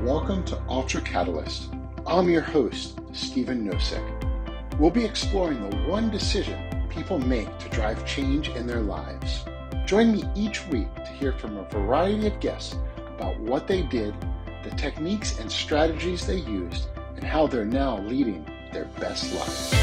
Welcome to Ultra Catalyst. I'm your host, Stephen Nosek. We'll be exploring the one decision people make to drive change in their lives. Join me each week to hear from a variety of guests about what they did, the techniques and strategies they used, and how they're now leading their best lives.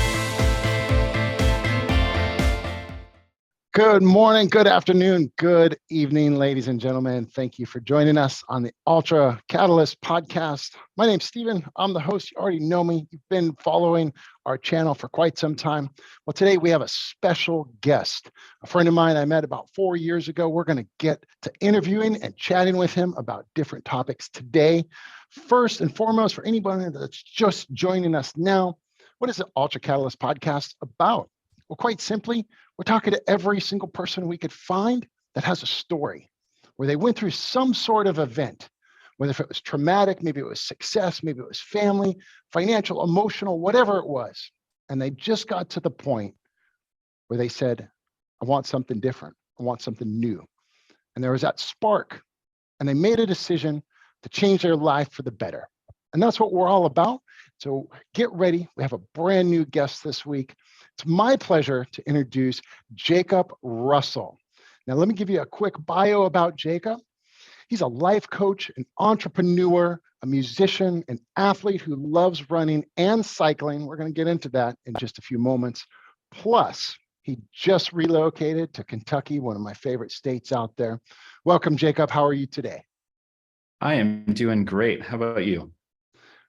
Good morning, good afternoon, good evening, ladies and gentlemen. Thank you for joining us on the Ultra Catalyst podcast. My name's Stephen. I'm the host. You already know me. You've been following our channel for quite some time. Well, today we have a special guest, a friend of mine I met about 4 years ago. We're going to get to interviewing and chatting with him about different topics today. First and foremost, for anybody that's just joining us now, what is the Ultra Catalyst podcast about? Well, quite simply, we're talking to every single person we could find that has a story where they went through some sort of event, whether if it was traumatic, maybe it was success, maybe it was family, financial, emotional, whatever it was. And they just got to the point where they said, I want something different. I want something new. And there was that spark, and they made a decision to change their life for the better. And that's what we're all about. So get ready. We have a brand new guest this week. It's my pleasure to introduce Jacob Russell. Now, let me give you a quick bio about Jacob. He's a life coach, an entrepreneur, a musician, an athlete who loves running and cycling. We're going to get into that in just a few moments. Plus, he just relocated to Kentucky, one of my favorite states out there. Welcome, Jacob. How are you today? I am doing great. How about you?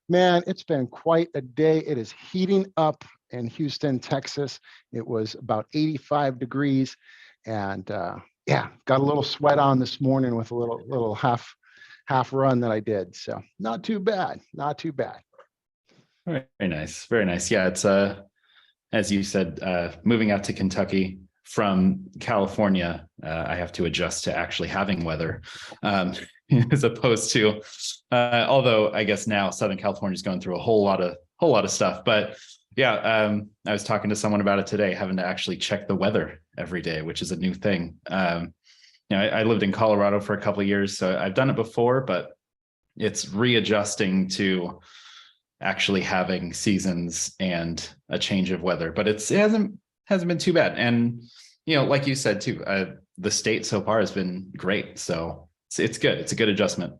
Man, it's been quite a day. It is heating up in Houston, Texas. It was about 85 degrees, and yeah, got a little sweat on this morning with a little half run that I did. So not too bad, not too bad. Very nice, very nice. Yeah, it's as you said, moving out to Kentucky from California, I have to adjust to actually having weather, as opposed to, although I guess now Southern California is going through a whole lot of stuff. But yeah, I was talking to someone about it today, having to actually check the weather every day, which is a new thing. I lived in Colorado for a couple of years, so I've done it before, but it's readjusting to actually having seasons and a change of weather. But it hasn't been too bad. And like you said too, the state so far has been great. So it's good. It's a good adjustment.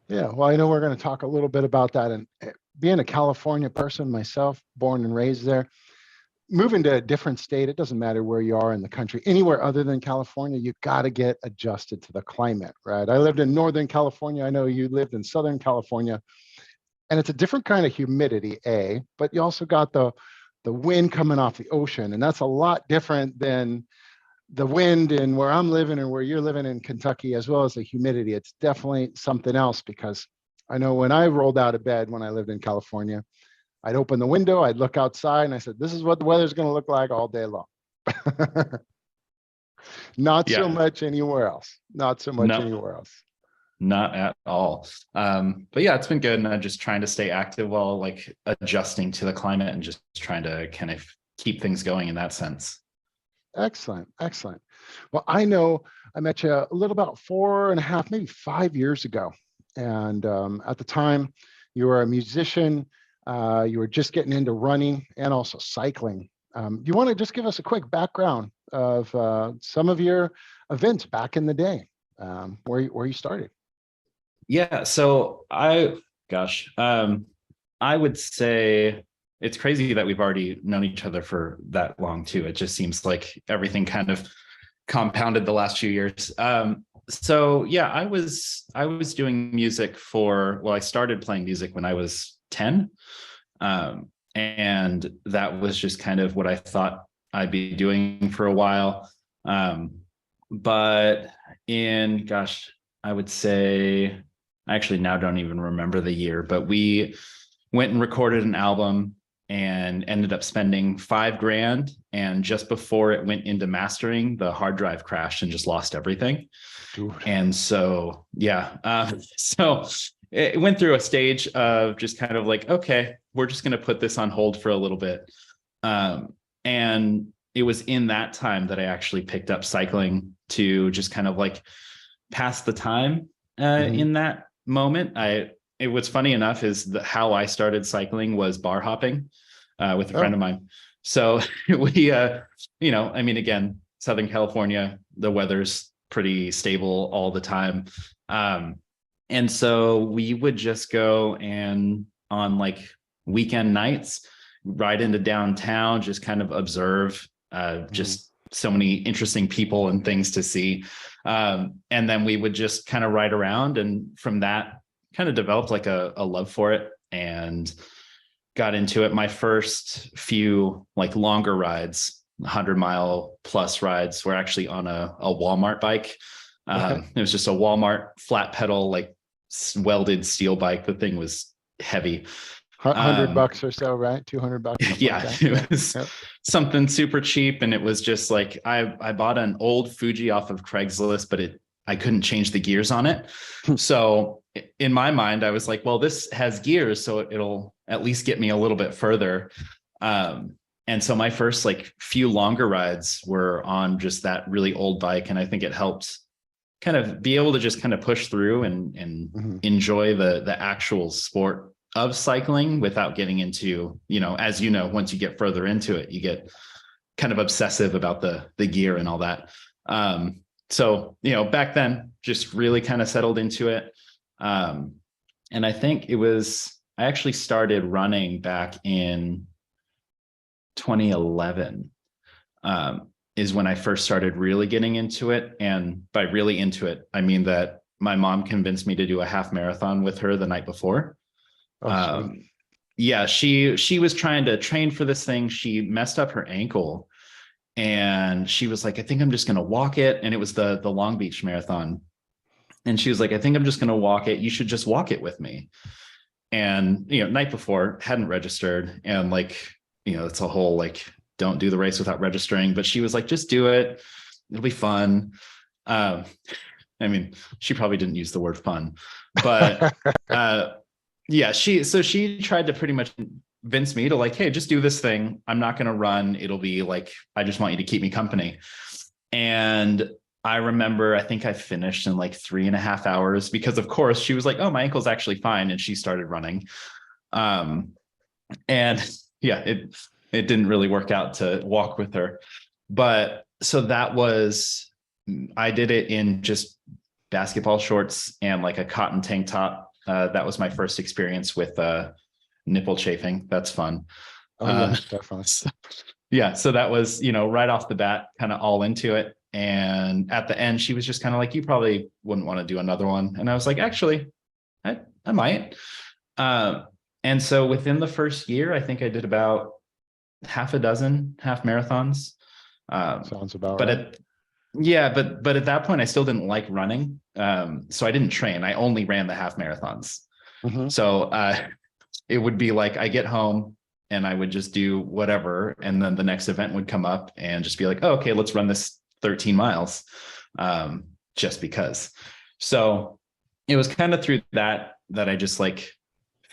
Yeah, well, I know we're going to talk a little bit about that. And being a California person myself, born and raised there, moving to a different state, it doesn't matter where you are in the country, anywhere other than California, you got to get adjusted to the climate, right? I lived in Northern California. I know you lived in Southern California, and it's a different kind of humidity, but you also got the wind coming off the ocean, and that's a lot different than the wind in where I'm living and where you're living in Kentucky, as well as the humidity. It's definitely something else, because I know when I rolled out of bed when I lived in California, I'd open the window, I'd look outside, and I said, this is what the weather's going to look like all day long. Not so much anywhere else. Not so much anywhere else. Not at all. But yeah, it's been good. And I'm just trying to stay active while like adjusting to the climate and just trying to kind of keep things going in that sense. Excellent. Excellent. Well, I know I met you a little about 4.5, maybe 5 years ago. And at the time, you were a musician. You were just getting into running and also cycling. Do you want to just give us a quick background of some of your events back in the day, where you started? Yeah. So I would say it's crazy that we've already known each other for that long too. It just seems like everything kind of compounded the last few years. So yeah, I was doing music I started playing music when I was 10. And that was just kind of what I thought I'd be doing for a while. But I would say, I actually now don't even remember the year, but we went and recorded an album and ended up spending $5,000. And just before it went into mastering, the hard drive crashed and just lost everything. Dude. And so, yeah. So it went through a stage of just kind of like, okay, we're just going to put this on hold for a little bit. And it was in that time that I actually picked up cycling to just kind of like pass the time in that moment. what's funny enough is how I started cycling was bar hopping with a Oh, friend of mine. So we, I mean, again, Southern California, the weather's pretty stable all the time. Um, and so we would just go and on like weekend nights, ride into downtown, just kind of observe mhm. just so many interesting people and things to see. And then we would just kind of ride around. And from that, kind of developed like a love for it and got into it. My first few like longer rides, 100-mile plus rides, were actually on a Walmart bike. Okay. It was just a Walmart flat pedal, like welded steel bike. The thing was heavy. Hundred Um, bucks or so, right? 200 bucks, something like yeah, that. Yeah. it was Yep. something super cheap. And it was just like, I bought an old Fuji off of Craigslist, but I couldn't change the gears on it. So in my mind, I was like, well, this has gears, so it'll at least get me a little bit further. Um, and so my first like few longer rides were on just that really old bike. And I think it helped kind of be able to just kind of push through and Mhm. enjoy the actual sport of cycling without getting into, as you know, once you get further into it, you get kind of obsessive about the gear and all that. So back then just really kind of settled into it. um, and I think I actually started running back in 2011, is when I first started really getting into it. And by really into it, I mean that my mom convinced me to do a half marathon with her the night before. Oh, sweet. um, yeah, she was trying to train for this thing. She messed up her ankle, and she was like, I think I'm just going to walk it. And it was the Long Beach Marathon. And she was like, I think I'm just going to walk it. You should just walk it with me. And, night before, hadn't registered. And like, it's a whole like, don't do the race without registering. But she was like, just do it. It'll be fun. Um, I mean, she probably didn't use the word fun, but yeah, she tried to pretty much convince me to like, hey, just do this thing. I'm not going to run. It'll be like, I just want you to keep me company. And I remember, I think I finished in like 3.5 hours because of course she was like, oh, my ankle's actually fine. And she started running. Um, and yeah, it didn't really work out to walk with her. But so I did it in just basketball shorts and like a cotton tank top. That was my first experience with nipple chafing. That's fun. Oh Uh, yeah, definitely. so, yeah, so that was, right off the bat, kind of all into it. And at the end, she was just kind of like, you probably wouldn't want to do another one. And I was like, actually, I might. Um, and so within the first year, I think I did about half a dozen half marathons. Sounds about But right. yeah, but at that point, I still didn't like running. So I didn't train. I only ran the half marathons. Hmm. So it would be like I get home and I would just do whatever. And then the next event would come up and just be like, oh, okay, let's run this 13 miles just because. So it was kind of through that I just like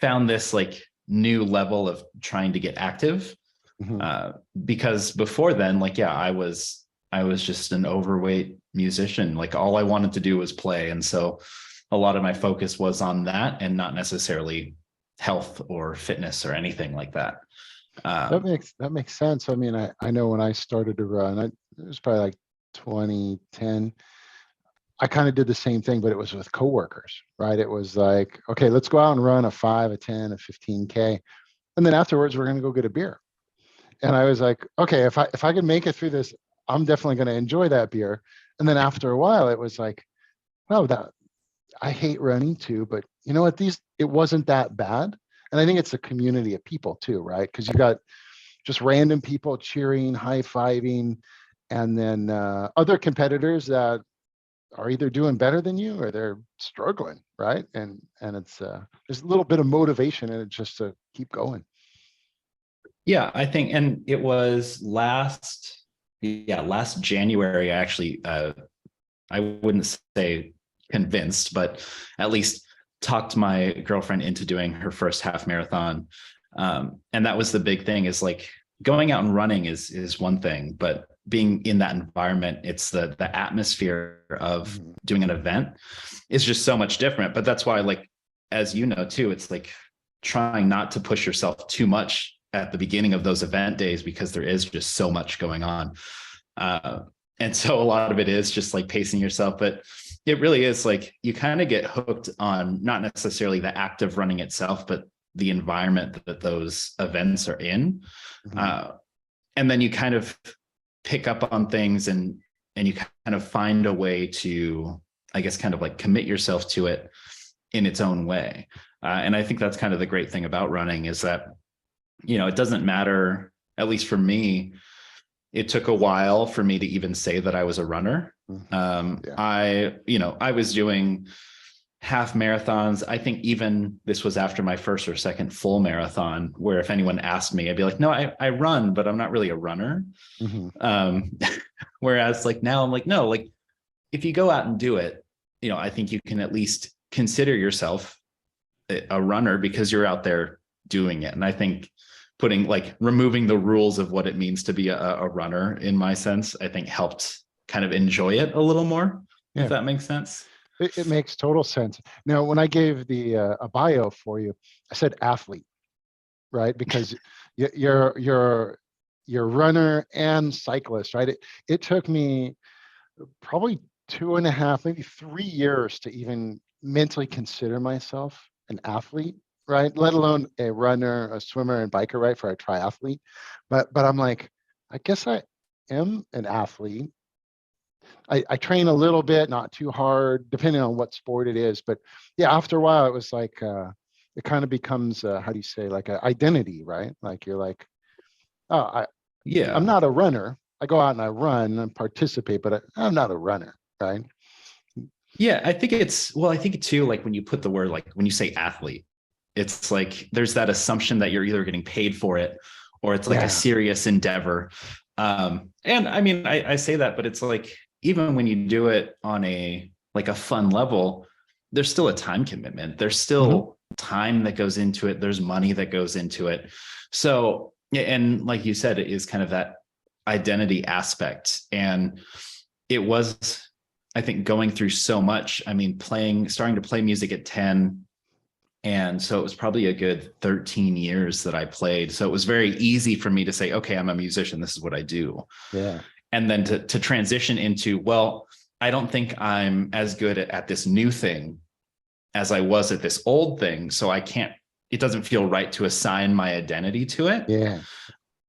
found this like new level of trying to get active. Hmm. uh, because before then, like, yeah, I was just an overweight musician. Like all I wanted to do was play. And so a lot of my focus was on that and not necessarily health or fitness or anything like that. That makes sense. I mean, I know when I started to run, it was probably like 2010. I kind of did the same thing, but it was with coworkers, right? It was like, okay, let's go out and run a 5, a 10, a 15K. And then afterwards, we're going to go get a beer. And I was like, okay, if I can make it through this, I'm definitely going to enjoy that beer. And then after a while, it was like, wow, that I hate running too, but you know what? It wasn't that bad. And I think it's a community of people too, right? Because you got just random people cheering, high fiving, and then other competitors that are either doing better than you or they're struggling, right? And it's there's a little bit of motivation in it just to keep going. Yeah, I think, and it was last January, I actually, I wouldn't say convinced, but at least talked my girlfriend into doing her first half marathon. And that was the big thing, is like going out and running is one thing, but being in that environment, it's the atmosphere of Mhm. doing an event is just so much different. But that's why, like, as you know too, it's like trying not to push yourself too much at the beginning of those event days, because there is just so much going on. And so a lot of it is just like pacing yourself, but it really is like you kind of get hooked on not necessarily the act of running itself, but the environment that those events are in. And then you kind of pick up on things, and you kind of find a way to, I guess, kind of like commit yourself to it in its own way. And I think that's kind of the great thing about running, is that, it doesn't matter, at least for me, it took a while for me to even say that I was a runner. I was doing half marathons. I think even this was after my first or second full marathon, where if anyone asked me, I'd be like, no, I run, but I'm not really a runner. Whereas like now I'm like, no, like if you go out and do it, I think you can at least consider yourself a runner because you're out there doing it. And I think removing the rules of what it means to be a runner, in my sense, I think helped kind of enjoy it a little more, if that makes sense. It makes total sense. Now, when I gave the a bio for you, I said athlete, right? Because you're runner and cyclist, right? It took me probably 2.5, maybe 3 years to even mentally consider myself an athlete, right? Let alone a runner, a swimmer, and biker, right? For a triathlete. But I'm like, I guess I am an athlete. I train a little bit, not too hard, depending on what sport it is. But yeah, after a while, it was like it kind of becomes how do you say, like an identity, right? Like you're like, oh, I'm not a runner. I go out and I run and participate, but I'm not a runner, right? Yeah, I think too, like when you put the word, like when you say athlete, it's like there's that assumption that you're either getting paid for it or it's like a serious endeavor. And I mean, I say that, but it's like, even when you do it on a fun level, there's still a time commitment. There's still time that goes into it. There's money that goes into it. So, and like you said, it is kind of that identity aspect. And it was, I think, going through so much. I mean, starting to play music at 10. And so it was probably a good 13 years that I played. So it was very easy for me to say, okay, I'm a musician. This is what I do. Yeah. And then to transition into, well, I don't think I'm as good at this new thing as I was at this old thing. So it doesn't feel right to assign my identity to it. Yeah.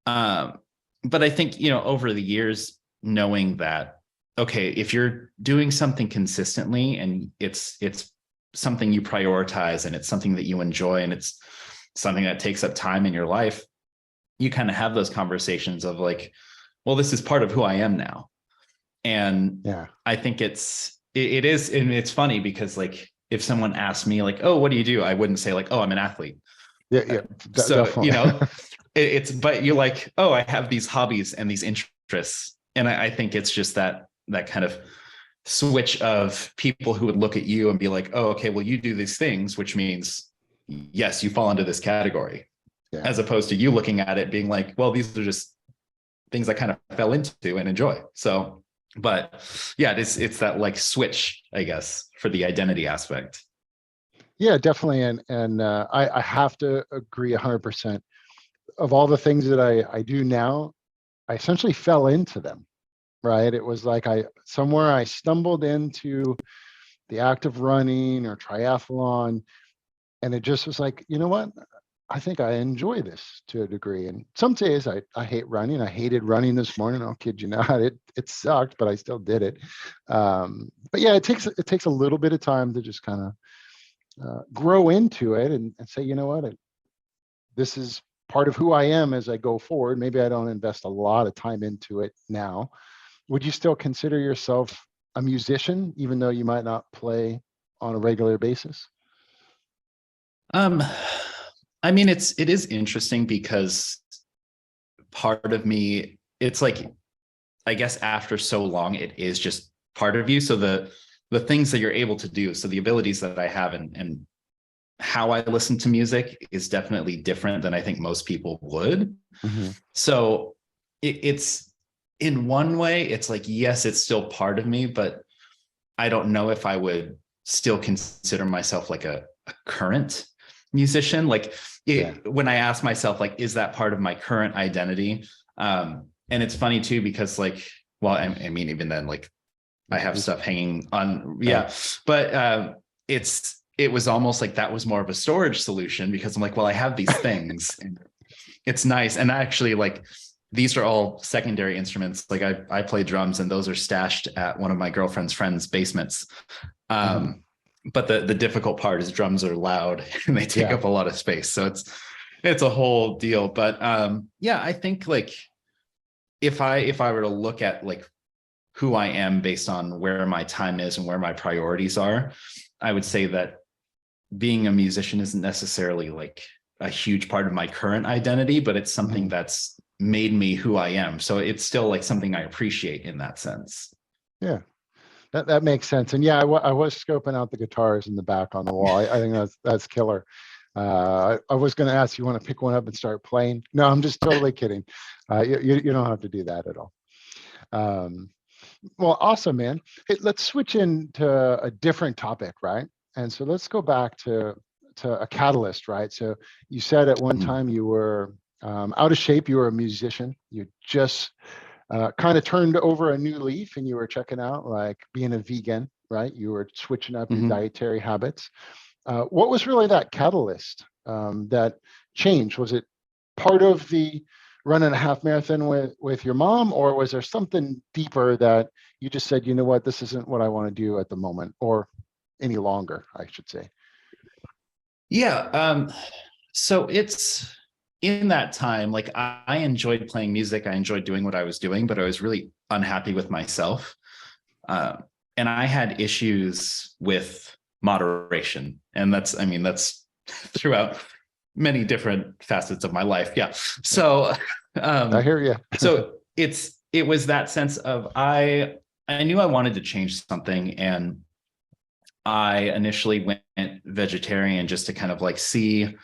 But I think, over the years, knowing that, okay, if you're doing something consistently and it's something you prioritize and it's something that you enjoy and it's something that takes up time in your life, you kind of have those conversations of like, well, this is part of who I am now. And I think it is, and it's funny because like, if someone asked me like, oh, what do you do? I wouldn't say like, oh, I'm an athlete. So, definitely. But you're like, oh, I have these hobbies and these interests. And I think it's just that kind of switch of people who would look at you and be like, oh, okay, well, you do these things, which means, yes, you fall into this category, as opposed to you looking at it being like, well, these are just things I kind of fell into and enjoy. So, but yeah, it's that like switch, I guess, for the identity aspect. Yeah, definitely. And I have to agree 100%. Of all the things that I do now, I essentially fell into them, right? It was like I stumbled into the act of running or triathlon, and it just was like, you know what? I think I enjoy this to a degree. And some days I hate running. I hated running this morning. I'll kid you not. It sucked, but I still did it. But yeah, it takes a little bit of time to just kind of grow into it and say, you know what, this is part of who I am as I go forward. Maybe I don't invest a lot of time into it now. Would you still consider yourself a musician, even though you might not play on a regular basis? I mean, it is interesting because part of me, it's like, I guess after so long, it is just part of you. So the things that you're able to do, so the abilities that I have and how I listen to music is definitely different than I think most people would. So it's in one way, it's like, yes, it's still part of me, but I don't know if I would still consider myself like a a current musician. Like Yeah. when I ask myself, like, is that part of my current identity? And it's funny too, because like, well, I mean, even then, like I have stuff hanging on. Yeah. But it was almost like that was more of a storage solution, because I'm like, well, I have these things and it's nice. And actually, like, these are all secondary instruments. Like I play drums, and those are stashed at one of my girlfriend's friends' basements. But the difficult part is drums are loud and they take up a lot of space. So it's a whole deal. But yeah, I think like if I were to look at like who I am based on where my time is and where my priorities are, I would say that being a musician isn't necessarily like a huge part of my current identity, but it's something that's made me who I am. So it's still like something I appreciate in that sense. Yeah. That makes sense. And yeah, I was scoping out the guitars in the back on the wall. I think that's killer. I was going to ask, you want to pick one up and start playing? No, I'm just totally kidding. You don't have to do that at all. Well, awesome, man. Hey, let's switch into a different topic, right? And so let's go back to a catalyst, right? So you said at one time you were out of shape. You were a musician. You just kind of turned over a new leaf, and you were checking out like being a vegan, right? You were switching up your dietary habits. What was really that catalyst that changed? Was it part of the run and a half marathon with your mom, or was there something deeper that you just said, you know what, this isn't what I want to do at the moment, or any longer, I should say? Yeah. So it's in that time, like I enjoyed playing music. I enjoyed doing what I was doing, but I was really unhappy with myself. And I had issues with moderation. And that's throughout many different facets of my life. Yeah. So I hear you. so it was that sense of I knew I wanted to change something, and I initially went vegetarian just to kind of like see,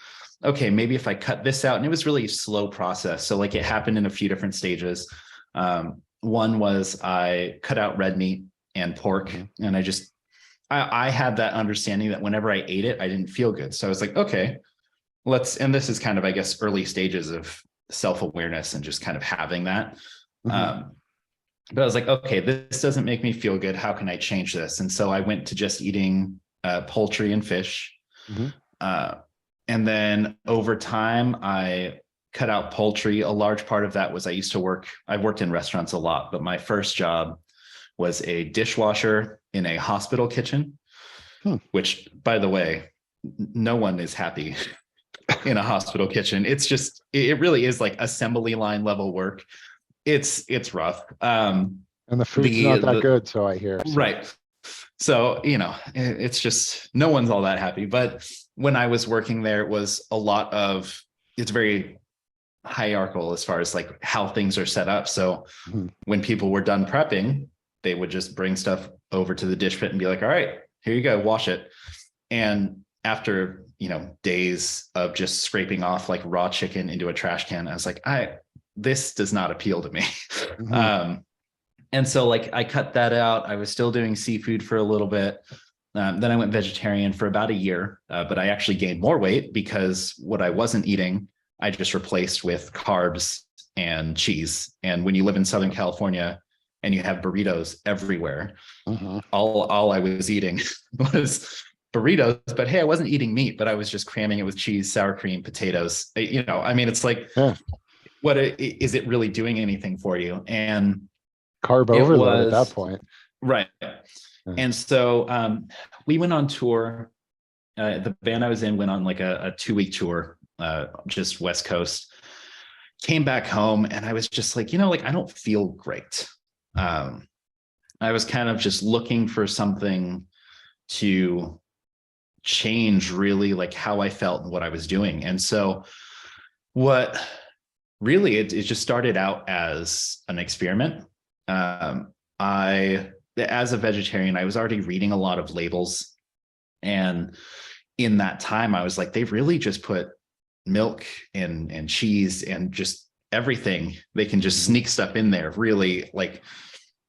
okay, maybe if I cut this out. And it was really a slow process. So like it happened in a few different stages. One was I cut out red meat and pork, and I had that understanding that whenever I ate it, I didn't feel good. So I was like, okay, and this is kind of, I guess, early stages of self-awareness and just kind of having that. But I was like, okay, this doesn't make me feel good. How can I change this? And so I went to just eating poultry and fish. And then over time, I cut out poultry. A large part of that was I worked in restaurants a lot, but my first job was a dishwasher in a hospital kitchen, which, by the way, no one is happy in a hospital kitchen. It really is like assembly line level work. It's rough. And the food's not that good, so I hear. So. Right. So, it's just, no one's all that happy. But when I was working there, it was it's very hierarchical as far as like how things are set up. So when people were done prepping, they would just bring stuff over to the dish pit and be like, all right, here you go, wash it. And after, days of just scraping off like raw chicken into a trash can, I was like, this does not appeal to me. And so like I cut that out. I was still doing seafood for a little bit. Then I went vegetarian for about a year, but I actually gained more weight because what I wasn't eating, I just replaced with carbs and cheese. And when you live in Southern California and you have burritos everywhere, all I was eating was burritos. But hey, I wasn't eating meat, but I was just cramming it with cheese, sour cream, potatoes. It's like, is it really doing anything for you? And carb overload at that point. Right. And so we went on tour. The band I was in went on like a 2-week tour, just West Coast. Came back home and I was just like, I don't feel great. I was kind of just looking for something to change really like how I felt and what I was doing. And so what really, it just started out as an experiment. As a vegetarian, I was already reading a lot of labels. And in that time, I was like, they've really just put milk and cheese and just everything. They can just sneak stuff in there, really like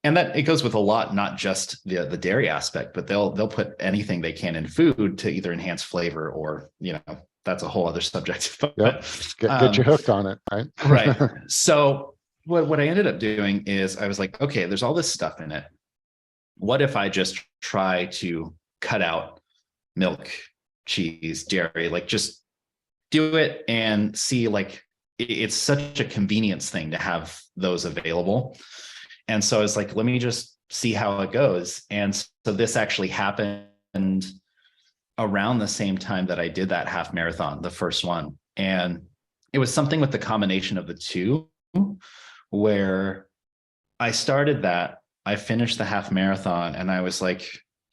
and that it goes with a lot, not just the dairy aspect, but they'll put anything they can in food to either enhance flavor or, that's a whole other subject. Yep. Get you hooked on it, right? Right. So what I ended up doing is I was like, okay, there's all this stuff in it. What if I just try to cut out milk, cheese, dairy, like just do it and see, like, it's such a convenience thing to have those available. And so I was like, let me just see how it goes. And so this actually happened around the same time that I did that half marathon, the first one. And it was something with the combination of the two, where I started that, I finished the half marathon, and I was like,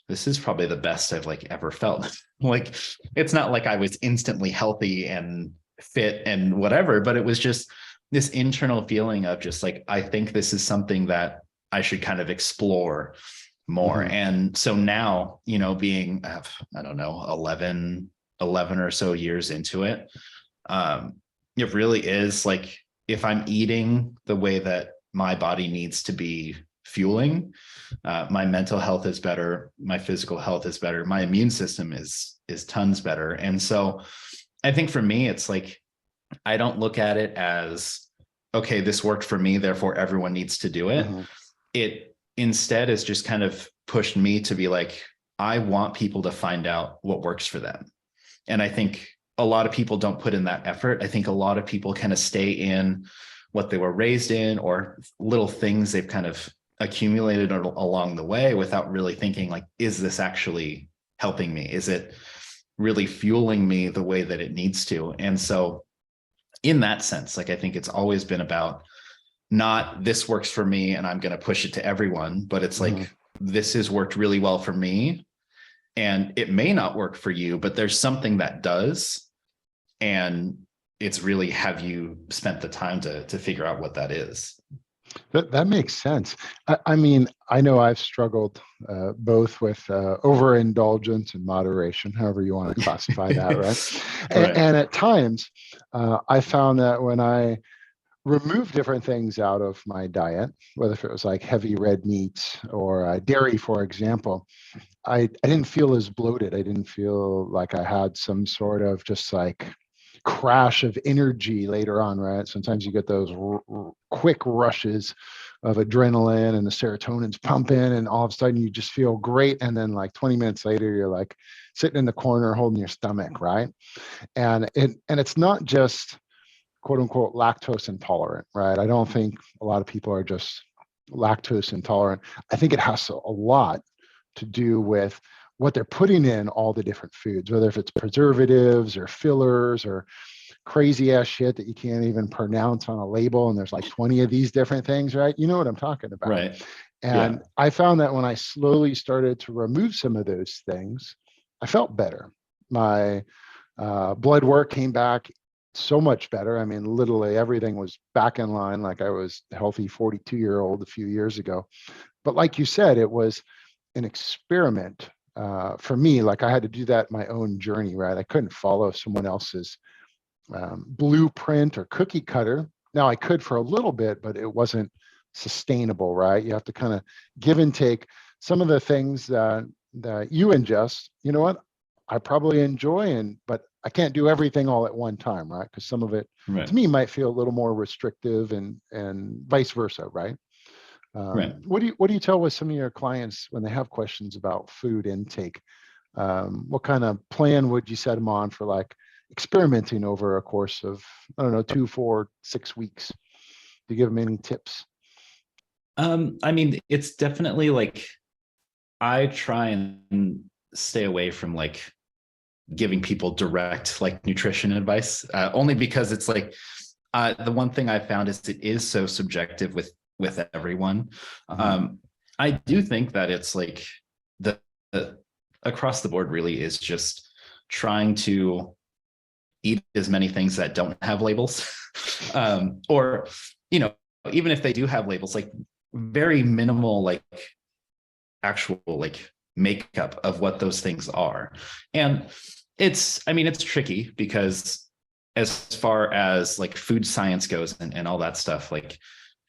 this is probably the best I've like ever felt. Like, it's not like I was instantly healthy and fit and whatever, but it was just this internal feeling of just like, I think this is something that I should kind of explore more. Mhm. And so now, being, I don't know, 11 or so years into it, it really is like, if I'm eating the way that my body needs to be fueling, my mental health is better, my physical health is better, my immune system is tons better. And so I think for me, it's like, I don't look at it as, okay, this worked for me, therefore everyone needs to do it. Mhm. It instead has just kind of pushed me to be like, I want people to find out what works for them. And I think a lot of people don't put in that effort. I think a lot of people kind of stay in what they were raised in, or little things they've kind of accumulated along the way, without really thinking like, is this actually helping me? Is it really fueling me the way that it needs to? And so in that sense, like, I think it's always been about, not this works for me and I'm going to push it to everyone, but it's Mhm. like, this has worked really well for me, and it may not work for you, but there's something that does. And it's really, have you spent the time to figure out what that is? That makes sense. I mean, I know I've struggled both with overindulgence and moderation, however you want to classify that, right? Right. And at times, I found that when I remove different things out of my diet, whether if it was like heavy red meats or dairy, for example, I didn't feel as bloated. I didn't feel like I had some sort of just like crash of energy later on, right? Sometimes you get those quick rushes of adrenaline and the serotonin's pumping, and all of a sudden you just feel great. And then like 20 minutes later, you're like sitting in the corner holding your stomach, right? And it's not just quote unquote lactose intolerant, right? I don't think a lot of people are just lactose intolerant. I think it has a lot to do with what they're putting in all the different foods, whether if it's preservatives or fillers or crazy ass shit that you can't even pronounce on a label. And there's like 20 of these different things, right? You know what I'm talking about. Right. Yeah. And I found that when I slowly started to remove some of those things, I felt better. My blood work came back so much better. I mean, literally everything was back in line, like I was a healthy 42-year-old a few years ago. But like you said, it was an experiment for me. Like I had to do that my own journey, right? I couldn't follow someone else's blueprint or cookie cutter. Now I could for a little bit, but it wasn't sustainable, right? You have to kind of give and take. Some of the things that you ingest, you know what, I probably enjoy, but I can't do everything all at one time, right? Because some of it Right. to me might feel a little more restrictive, and vice versa, right? Right. What do you tell with some of your clients when they have questions about food intake? What kind of plan would you set them on for like experimenting over a course of, I don't know, 2, 4, 6 weeks? Do you give them any tips? I mean, it's definitely like, I try and stay away from like giving people direct like nutrition advice, only because it's like, the one thing I found is it is so subjective with everyone. Mhm. I do think that it's like the across the board really is just trying to eat as many things that don't have labels, or, even if they do have labels, like very minimal, like actual like makeup of what those things are. And I mean, it's tricky because as far as like food science goes, and all that stuff, like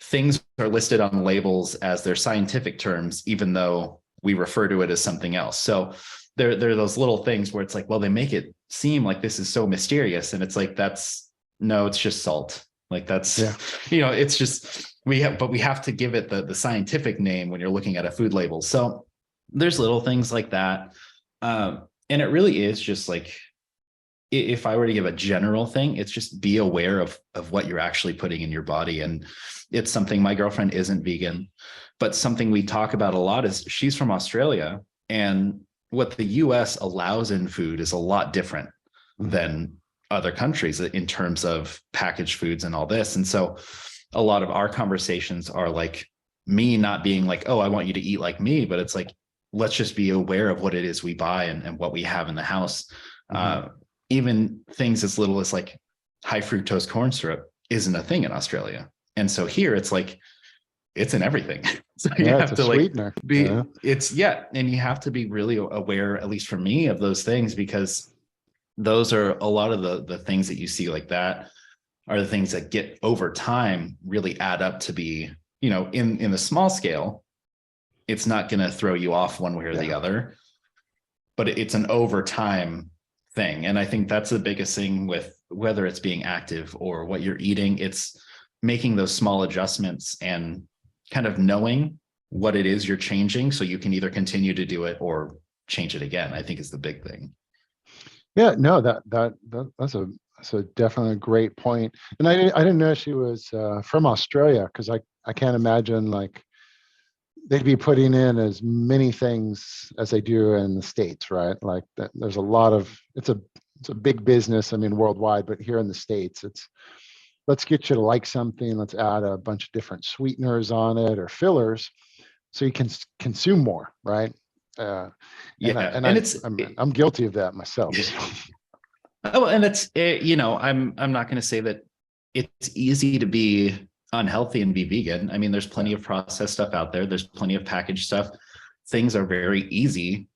things are listed on labels as their scientific terms, even though we refer to it as something else. So there are those little things where it's like, well, they make it seem like this is so mysterious. And it's like, no, it's just salt. Like Yeah. it's just, but we have to give it the scientific name when you're looking at a food label. So there's little things like that. And it really is just like, if I were to give a general thing, it's just be aware of what you're actually putting in your body. And it's something, my girlfriend isn't vegan, but something we talk about a lot is she's from Australia, and what the US allows in food is a lot different than other countries in terms of packaged foods and all this. And so a lot of our conversations are like me not being like, oh, I want you to eat like me, but it's like, let's just be aware of what it is we buy and what we have in the house. Even things as little as like high fructose corn syrup isn't a thing in Australia. And so here it's like, it's in everything. So you have to like sweetener. be, and you have to be really aware, at least for me, of those things, because those are a lot of the things that you see like that are the things that get over time really add up to be, in the small scale, it's not going to throw you off one way or the other, but it's an over time thing. And I think that's the biggest thing with whether it's being active or what you're eating, it's making those small adjustments and kind of knowing what it is you're changing so you can either continue to do it or change it again, I think is the big thing. Yeah, no, that's a definitely a great point. And I didn't know she was from Australia, because I can't imagine like they'd be putting in as many things as they do in the States, right? Like there's a lot of, it's a big business, I mean, worldwide, but here in the States, it's, let's get you to like something, let's add a bunch of different sweeteners on it or fillers so you can consume more, right? I'm guilty of that myself. Oh, and I'm not going to say that it's easy to be unhealthy and be vegan. I mean, there's plenty of processed stuff out there. There's plenty of packaged stuff. Things are very easy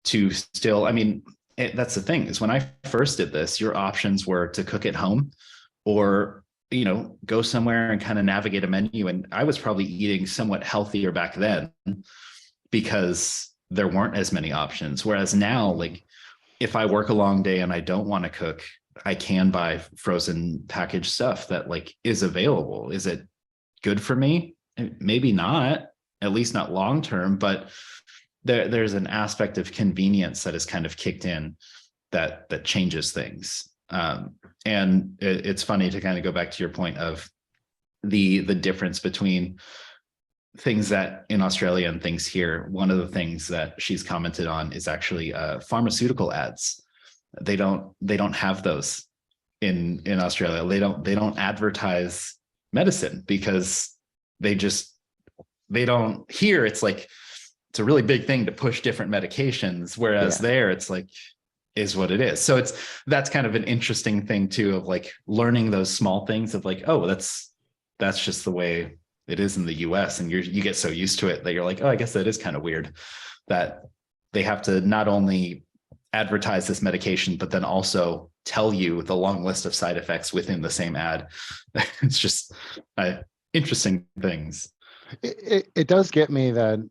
to still, I mean, that's the thing, is when I first did this, your options were to cook at home or, go somewhere and kind of navigate a menu. And I was probably eating somewhat healthier back then because there weren't as many options. Whereas now, like, if I work a long day and I don't want to cook, I can buy frozen packaged stuff that like is available. Is it good for me? Maybe not, at least not long term, but there's an aspect of convenience that is kind of kicked in that changes things. And it's funny to kind of go back to your point of the difference between things that in Australia and things here. One of the things that she's commented on is actually pharmaceutical ads. They don't have those in Australia. They don't advertise medicine because they don't here. It's like, it's a really big thing to push different medications. Whereas there it's like, is what it is. So that's kind of an interesting thing too, of like learning those small things of like, oh, that's just the way it is in the US. And you get so used to it that you're like, oh, I guess that is kind of weird that they have to not only advertise this medication, but then also tell you the long list of side effects within the same ad. It's just interesting things. It does get me that,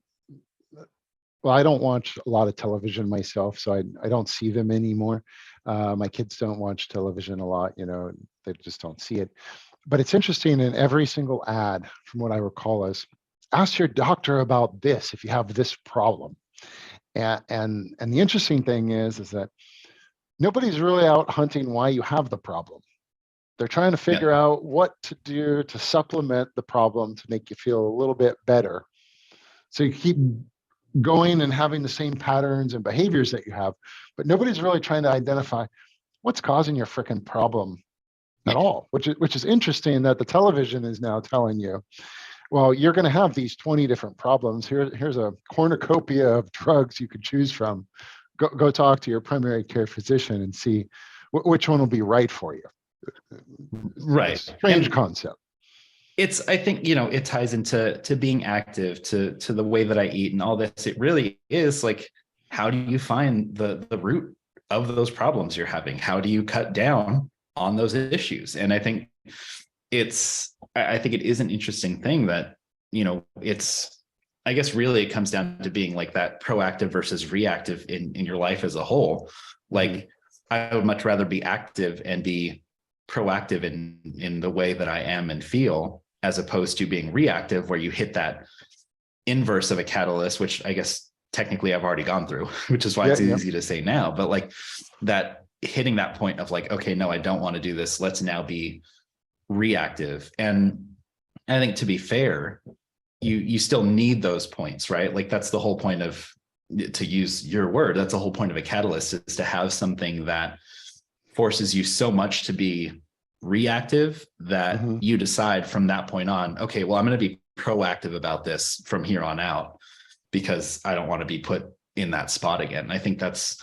well, I don't watch a lot of television myself, so I don't see them anymore. My kids don't watch television a lot, they just don't see it. But it's interesting, in every single ad, from what I recall, is ask your doctor about this if you have this problem. And the interesting thing is that nobody's really out hunting why you have the problem. They're trying to figure out what to do to supplement the problem to make you feel a little bit better. So you keep going and having the same patterns and behaviors that you have, but nobody's really trying to identify what's causing your freaking problem at all, which is interesting that the television is now telling you, well, you're going to have these 20 different problems. Here's a cornucopia of drugs you could choose from. Go talk to your primary care physician and see which one will be right for you. Right. Strange concept. I think, it ties into being active, to the way that I eat and all this. It really is like, how do you find the root of those problems you're having? How do you cut down on those issues? And I think I think it is an interesting thing that, I guess really it comes down to being like that proactive versus reactive in your life as a whole. Like I would much rather be active and be proactive in the way that I am and feel, as opposed to being reactive where you hit that inverse of a catalyst, which I guess technically I've already gone through, which is why it's easy to say now. But like that hitting that point of like, okay, no, I don't want to do this. Let's now be reactive. And I think, to be fair, you still need those points, right? Like that's the whole point of, to use your word, that's the whole point of a catalyst, is to have something that forces you so much to be reactive that you decide from that point on, okay, well, I'm going to be proactive about this from here on out because I don't want to be put in that spot again. I think that's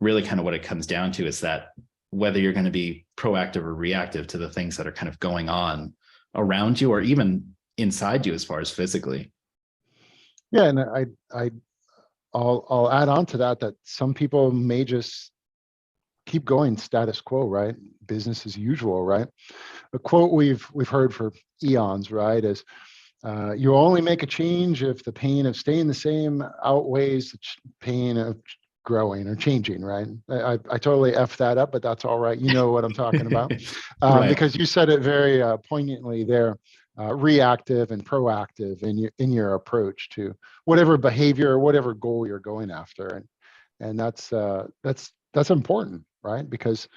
really kind of what it comes down to, is that whether you're going to be proactive or reactive to the things that are kind of going on around you or even inside you as far as physically. Yeah, and I'll add on to that some people may just keep going status quo, right? Business as usual, right? A quote we've heard for eons, right, is you only make a change if the pain of staying the same outweighs the pain of growing or changing, right? I totally F that up, but that's all right. You know what I'm talking about. Right. Because you said it very poignantly there, reactive and proactive in your approach to whatever behavior or whatever goal you're going after. And that's important, right? Because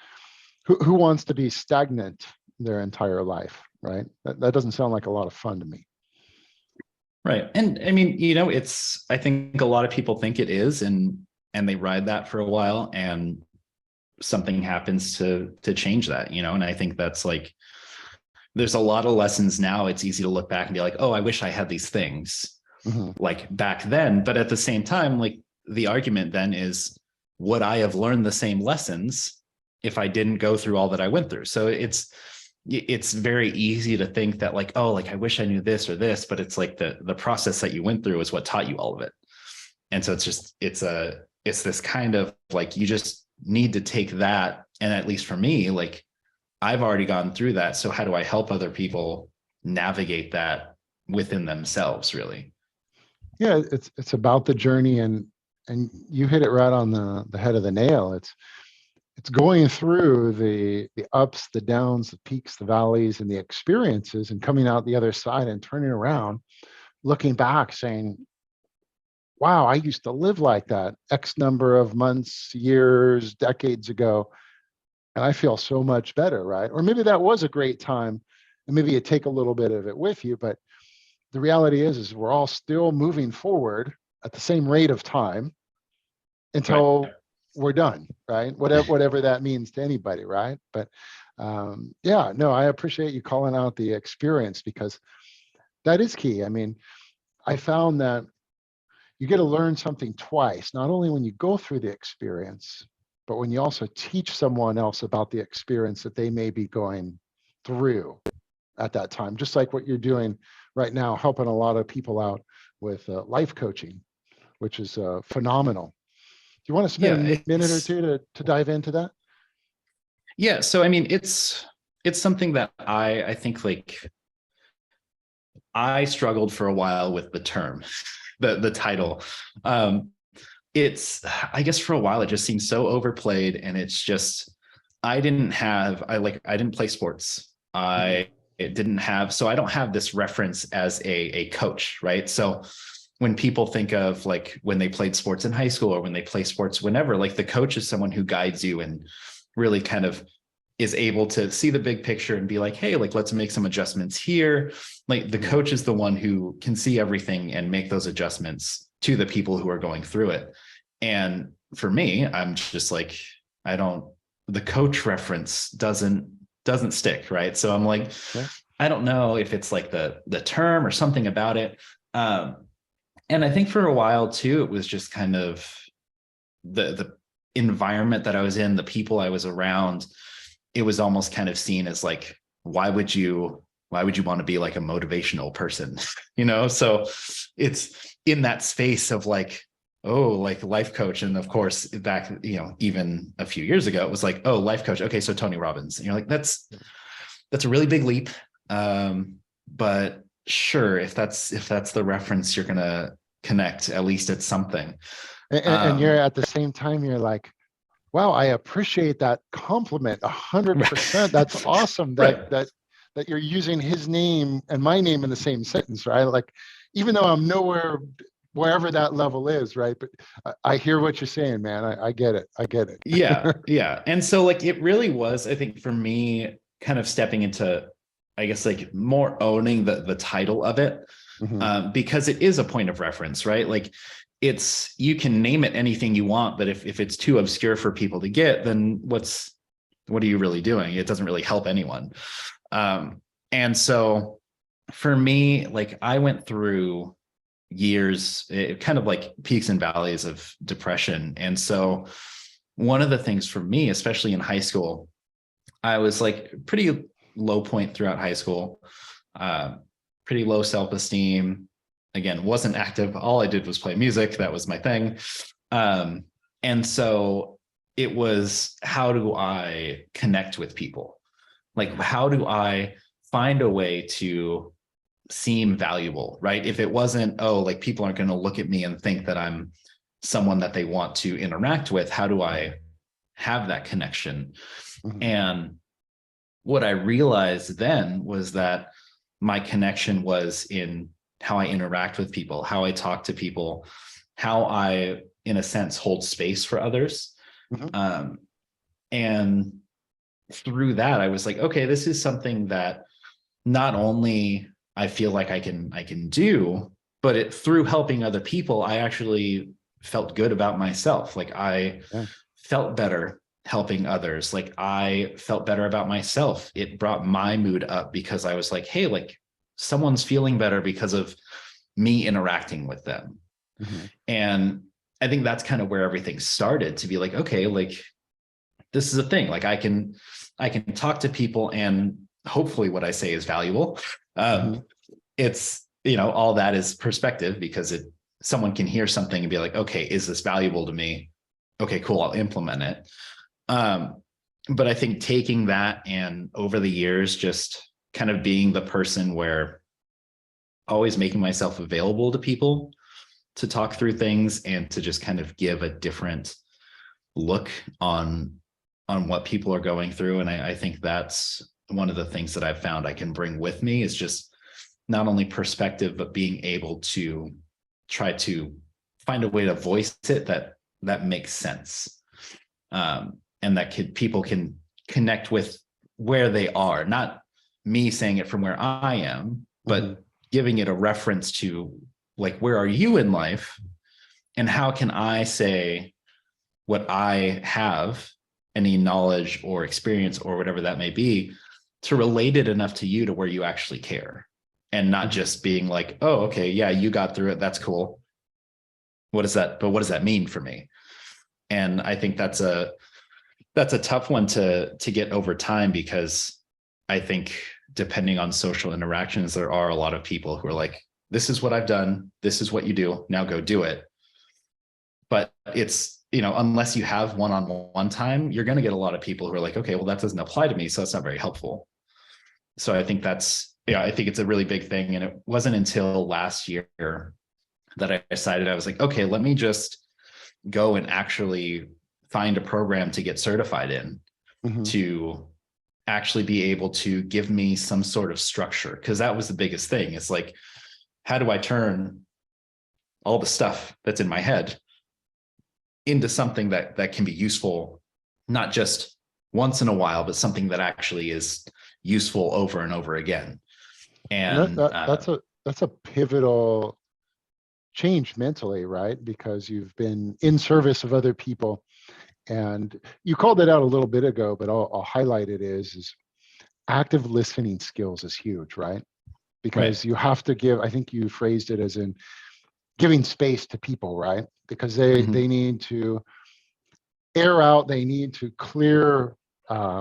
who wants to be stagnant their entire life, right? That doesn't sound like a lot of fun to me. Right. And I mean, I think a lot of people think it is, and they ride that for a while, and something happens to change that, and I think that's like, there's a lot of lessons now. It's easy to look back and be like, oh, I wish I had these things like back then. But at the same time, like the argument then is, would I have learned the same lessons if I didn't go through all that I went through? So it's very easy to think that like, oh, like I wish I knew this or this, but it's like the process that you went through is what taught you all of it. And so it's this kind of like, you just need to take that. And at least for me, like I've already gone through that. So how do I help other people navigate that within themselves, really? Yeah, it's about the journey, and you hit it right on the head of the nail. It's going through the ups, the downs, the peaks, the valleys, and the experiences, and coming out the other side and turning around, looking back, saying, wow, I used to live like that X number of months, years, decades ago, and I feel so much better, right? Or maybe that was a great time, and maybe you take a little bit of it with you, but the reality is we're all still moving forward at the same rate of time until we're done, right? Whatever that means to anybody, right? But yeah, no, I appreciate you calling out the experience, because that is key. I mean, I found that you get to learn something twice, not only when you go through the experience, but when you also teach someone else about the experience that they may be going through at that time, just like what you're doing right now, helping a lot of people out with life coaching, which is phenomenal. Do you want to spend a minute or two to dive into that? Yeah. So, I mean, it's something that I think like I struggled for a while with the term, the title. I guess for a while, it just seemed so overplayed, and it's just, I didn't play sports. So I don't have this reference as a coach, right? So when people think of like when they played sports in high school or when they play sports whenever, like the coach is someone who guides you and really kind of is able to see the big picture and be like, hey, like let's make some adjustments here. Like the coach is the one who can see everything and make those adjustments to the people who are going through it. And for me, I'm just like, the coach reference doesn't stick, right? So I'm like, I don't know if it's like the term or something about it. And I think for a while too, it was just kind of the environment that I was in, the people I was around. It was almost kind of seen as like, why would you want to be like a motivational person? So it's in that space of like, oh, like life coach. And of course, back, even a few years ago, it was like, oh, life coach. Okay. So Tony Robbins. And you're like, that's a really big leap. But sure, if that's the reference, you're gonna connect at least at something. And you're at the same time, you're like, wow, I appreciate that compliment 100%. That's awesome Right. that you're using his name and my name in the same sentence, right? Like, even though I'm nowhere, wherever that level is, right? But I hear what you're saying, man. I get it. I get it. Yeah, yeah. And so like it really was, I think for me, kind of stepping into, I guess, like more owning the title of it, Mhm. because it is a point of reference, right? Like it's, you can name it anything you want, but if it's too obscure for people to get, then what are you really doing? It doesn't really help anyone. And so for me, like I went through years, kind of like peaks and valleys of depression. And so one of the things for me, especially in high school, I was like pretty low point throughout high school, uh, pretty low self-esteem. Again, wasn't active. All I did was play music. That was my thing. Um, and so it was, how do I connect with people? Like, how do I find a way to seem valuable, right? If it wasn't, oh, like people aren't going to look at me and think that I'm someone that they want to interact with, how do I have that connection? Mhm. And what I realized then was that my connection was in how I interact with people, how I talk to people, how I, in a sense, hold space for others. Mhm. Um, and through that, I was like, okay, this is something that not only I feel like I can do, but it, through helping other people, I actually felt good about myself. Like I Yeah. felt better helping others. Like I felt better about myself. It brought my mood up because I was like, hey, like someone's feeling better because of me interacting with them. Mhm. And I think that's kind of where everything started, to be like, okay, like this is a thing. Like I can talk to people and hopefully what I say is valuable. Mhm. It's, all that is perspective, because someone can hear something and be like, okay, is this valuable to me? Okay, cool, I'll implement it. Um, but I think taking that and over the years, just kind of being the person where always making myself available to people to talk through things and to just kind of give a different look on what people are going through. And I think that's one of the things that I've found I can bring with me, is just not only perspective, but being able to try to find a way to voice it that makes sense. And that people can connect with where they are, not me saying it from where I am, Mhm. but giving it a reference to, like, where are you in life, and how can I say what I have, any knowledge or experience or whatever that may be, to relate it enough to you to where you actually care, and not Mhm. just being like, oh, okay, yeah, you got through it, that's cool. What does that mean for me? And I think that's a tough one to get over time, because I think depending on social interactions, there are a lot of people who are like, this is what I've done, this is what you do, now go do it. But it's, unless you have one-on-one time, you're going to get a lot of people who are like, okay, well, that doesn't apply to me, so that's not very helpful. So I think I think it's a really big thing. And it wasn't until last year that I decided, I was like, okay, let me just go and actually find a program to get certified in, Mhm. to actually be able to give me some sort of structure. Because that was the biggest thing. It's like, how do I turn all the stuff that's in my head into something that can be useful, not just once in a while, but something that actually is useful over and over again. And that, And that that's a pivotal change mentally, right? Because you've been in service of other people, and you called it out a little bit ago, but I'll highlight it is active listening skills is huge, right? right. Because you have to give, I think you phrased it as in giving space to people, right? Because they Mhm. need to air out, they need to clear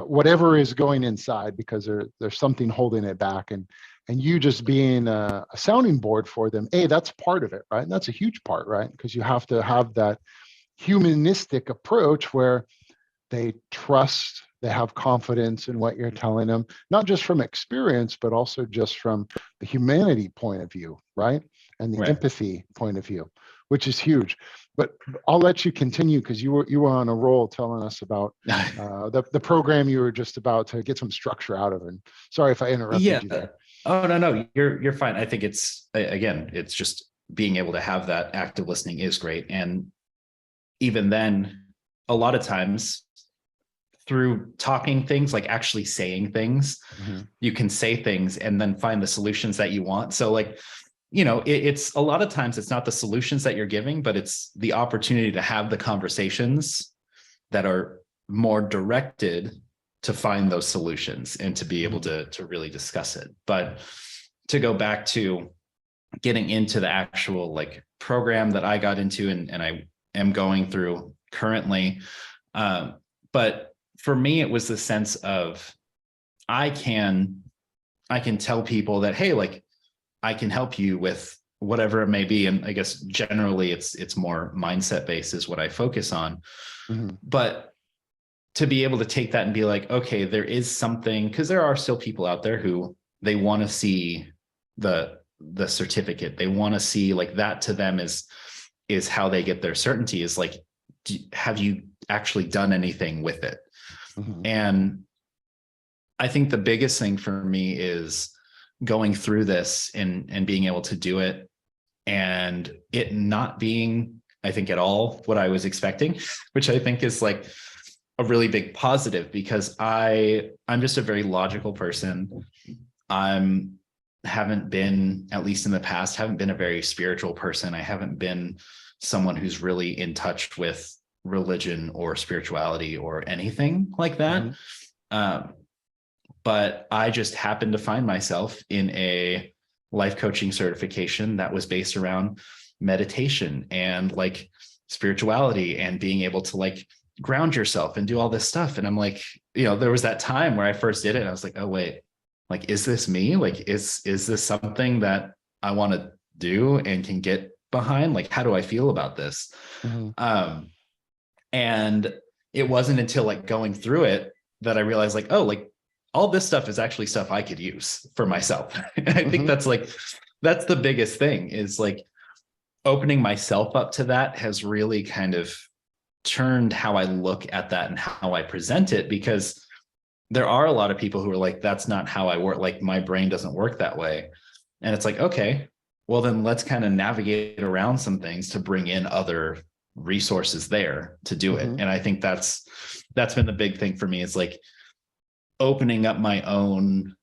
whatever is going inside, because there's something holding it back, and you just being a sounding board for them. Hey, that's part of it, right? And that's a huge part, right? Because you have to have that humanistic approach where they trust They have confidence in what you're telling them, not just from experience, but also just from the humanity point of view, right? And the Right. empathy point of view, which is huge. But I'll let you continue because you were on a roll telling us about the program you were just about to get some structure out of. And sorry if I interrupted Yeah. you there. Oh, no, you're fine. I think again, it's just being able to have that active listening is great. And even then, a lot of times through talking things, like actually saying things, Mm-hmm. you can say things and then find the solutions that you want. So like, it's a lot of times it's not the solutions that you're giving, but it's the opportunity to have the conversations that are more directed to find those solutions and to be able to really discuss it. But to go back to getting into the actual like program that I got into and I am going through currently. But for me, it was the sense of I can tell people that, hey, like I can help you with whatever it may be. And I guess generally it's more mindset based is what I focus on. Mm-hmm. But to be able to take that and be like, okay, there is something, because there are still people out there who they want to see the certificate. They want to see like that to them is how they get their certainty is like, have you actually done anything with it? Mm-hmm. And I think the biggest thing for me is going through this and being able to do it and it not being, I think, at all what I was expecting, which I think is like a really big positive because I'm just a very logical person. Haven't been, at least in the past, haven't been a very spiritual person. I haven't been someone who's really in touch with religion or spirituality or anything like that. Mm-hmm. But I just happened to find myself in a life coaching certification that was based around meditation and like spirituality and being able to like ground yourself and do all this stuff. And I'm like, there was that time where I first did it. I was like, oh, wait, like, is this me? Like, is this something that I want to do and can get behind? Like, how do I feel about this? Mm-hmm. And it wasn't until like going through it that I realized like, oh, like all this stuff is actually stuff I could use for myself. And I think Mm-hmm. that's the biggest thing is like opening myself up to that has really kind of turned how I look at that and how I present it, because there are a lot of people who are like, that's not how I work. Like my brain doesn't work that way. And it's like, okay, well then let's kind of navigate around some things to bring in other resources there to do it. Mm-hmm. And I think that's been the big thing for me is like opening up my own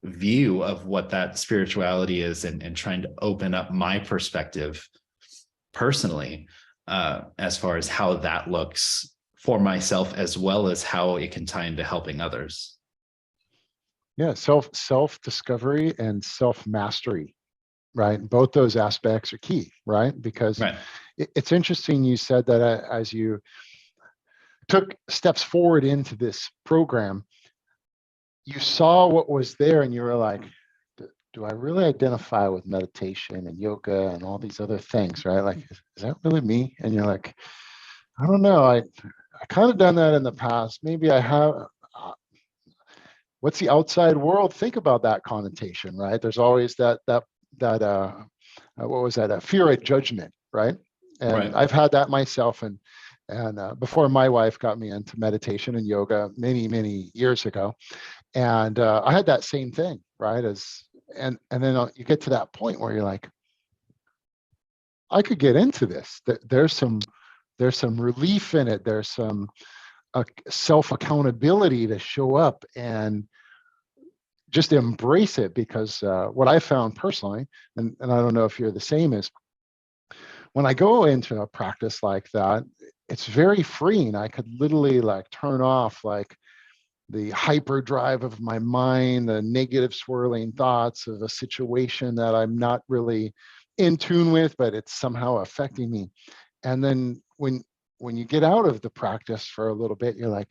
view of what that spirituality is and trying to open up my perspective personally as far as how that looks for myself as well as how it can tie into helping others. Yeah, self discovery and self mastery, right? Both those aspects are key, right? Because Right. it's interesting you said that as you took steps forward into this program, you saw what was there and you were like, do I really identify with meditation and yoga and all these other things, right? Like, is that really me? And you're like, I don't know. I kind of done that in the past. Maybe I have. What's the outside world think about that connotation, right? There's always that what was that? A fear of judgment, right? And Right. I've had that myself, and before my wife got me into meditation and yoga many years ago, and I had that same thing, right? And then you get to that point where you're like, I could get into this. There's some relief in it. There's some self accountability to show up and just embrace it, because what I found personally, and I don't know if you're the same, is when I go into a practice like that, it's very freeing. I could literally like turn off like the hyperdrive of my mind, the negative swirling thoughts of a situation that I'm not really in tune with, but it's somehow affecting me. And then when you get out of the practice for a little bit, you're like,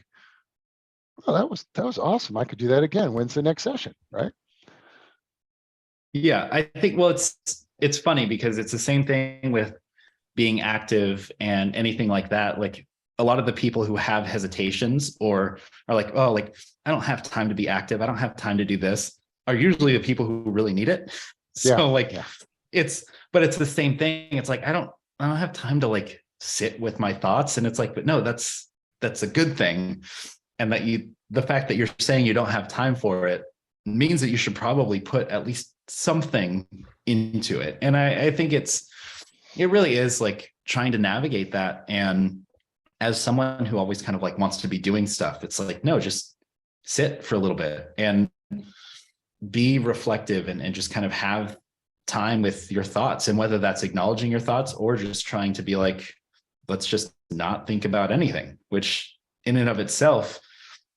oh, that was awesome. I could do that again. When's the next session, right? Yeah, I think, well, it's funny because it's the same thing with being active and anything like that. Like a lot of the people who have hesitations or are like, oh, like I don't have time to be active, I don't have time to do this, are usually the people who really need it. Yeah. So like Yeah. but it's the same thing. It's like I don't have time to like sit with my thoughts. And it's like, but no, that's a good thing. And that the fact that you're saying you don't have time for it means that you should probably put at least something into it. And I think it really is like trying to navigate that. And as someone who always kind of like wants to be doing stuff, it's like, no, just sit for a little bit and be reflective and just kind of have time with your thoughts. And whether that's acknowledging your thoughts or just trying to be like, let's just not think about anything, which in and of itself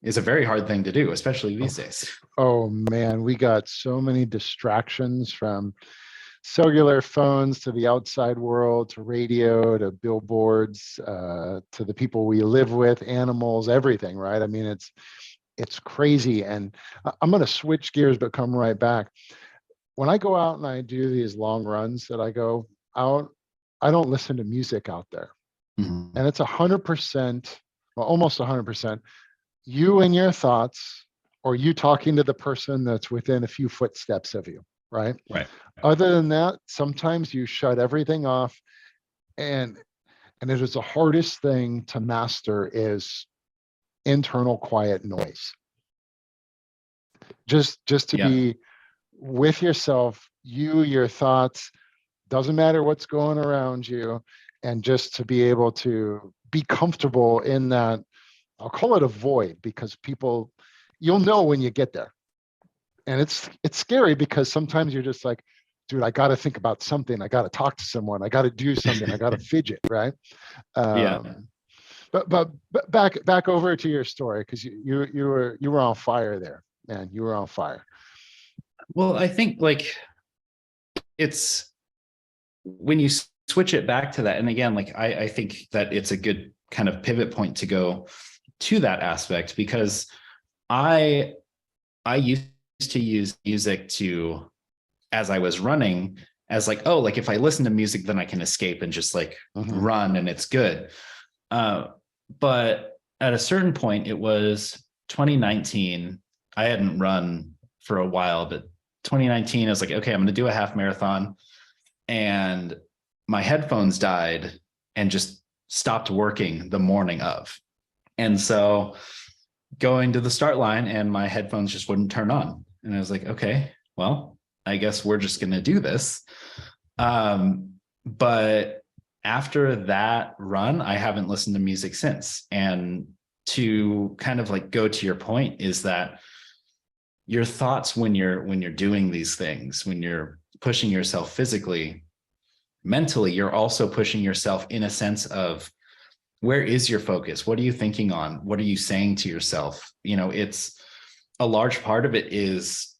is a very hard thing to do, especially these days. Oh man, we got so many distractions, from cellular phones to the outside world to radio to billboards, to the people we live with, animals, everything, right? I mean, it's crazy. And I'm going to switch gears but come right back. When I go out and I do these long runs that I go out, I don't listen to music out there. Mm-hmm. And it's 100%, well, almost 100%, you and your thoughts, or you talking to the person that's within a few footsteps of you, right? Right. Other than that, sometimes you shut everything off, and it is the hardest thing to master is internal quiet noise. Just to Yeah. be with yourself, your thoughts, doesn't matter what's going around you, and just to be able to be comfortable in that. I'll call it a void, because you'll know when you get there. And it's scary, because sometimes you're just like, dude, I got to think about something. I got to talk to someone. I got to do something. I got to fidget, right? Yeah. But back over to your story, because you were on fire there, man. You were on fire. Well, I think like it's when you switch it back to that, and again, like I think that it's a good kind of pivot point to go to that aspect, because I used to use music to, as I was running, as like, oh, like if I listen to music, then I can escape and just like run and it's good. But at a certain point, it was 2019. I hadn't run for a while, but 2019, I was like, okay, I'm going to do a half marathon. And my headphones died and just stopped working the morning of. And so going to the start line, and my headphones just wouldn't turn on. And I was like, okay, well, I guess we're just going to do this. But after that run, I haven't listened to music since. And to kind of like go to your point is that your thoughts when you're doing these things, when you're pushing yourself physically, mentally, you're also pushing yourself in a sense of, where is your focus? What are you thinking on? What are you saying to yourself? You know, it's a large part of it is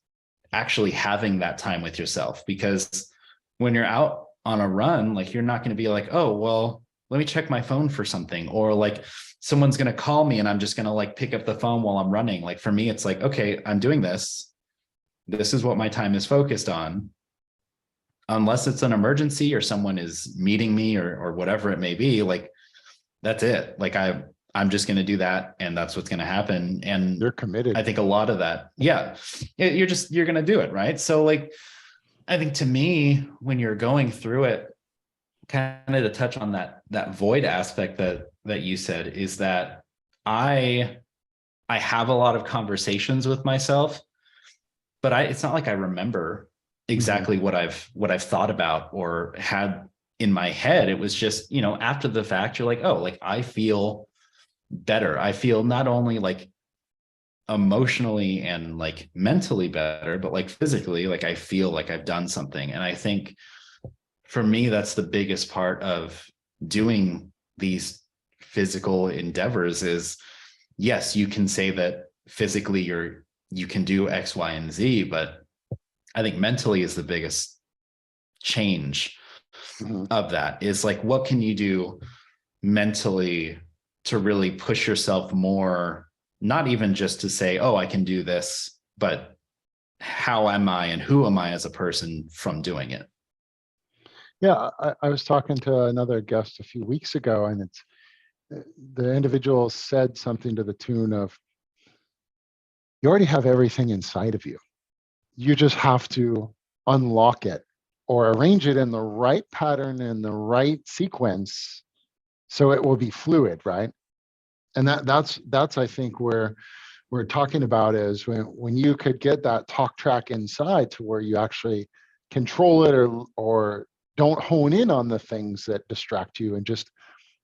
actually having that time with yourself, because when you're out on a run, like you're not going to be like, oh, well, let me check my phone for something, or like someone's going to call me and I'm just going to like pick up the phone while I'm running. Like for me, it's like, okay, I'm doing this. This is what my time is focused on. Unless it's an emergency or someone is meeting me or whatever it may be, like that's it. Like I'm just going to do that, and that's what's going to happen. And You're committed. I think a lot of that, yeah, you're going to do it. Right. So like, I think to me, when you're going through it, kind of to touch on that void aspect that you said, is that I have a lot of conversations with myself, but it's not like I remember exactly what I've thought about or had in my head. It was just, you know, after the fact, you're like, oh, like I feel better. I feel not only like emotionally and like mentally better, but like physically, like I feel like I've done something. And I think for me, that's the biggest part of doing these physical endeavors is, yes, you can say that physically you can do X, Y, and Z, but I think mentally is the biggest change of that. Is like, what can you do mentally to really push yourself more, not even just to say, oh, I can do this, but how am I and who am I as a person from doing it? Yeah, I was talking to another guest a few weeks ago, and The individual said something to the tune of, you already have everything inside of you. You just have to unlock it or arrange it in the right pattern in the right sequence so it will be fluid, right? And that's I think where we're talking about is when you could get that talk track inside to where you actually control it or don't hone in on the things that distract you and just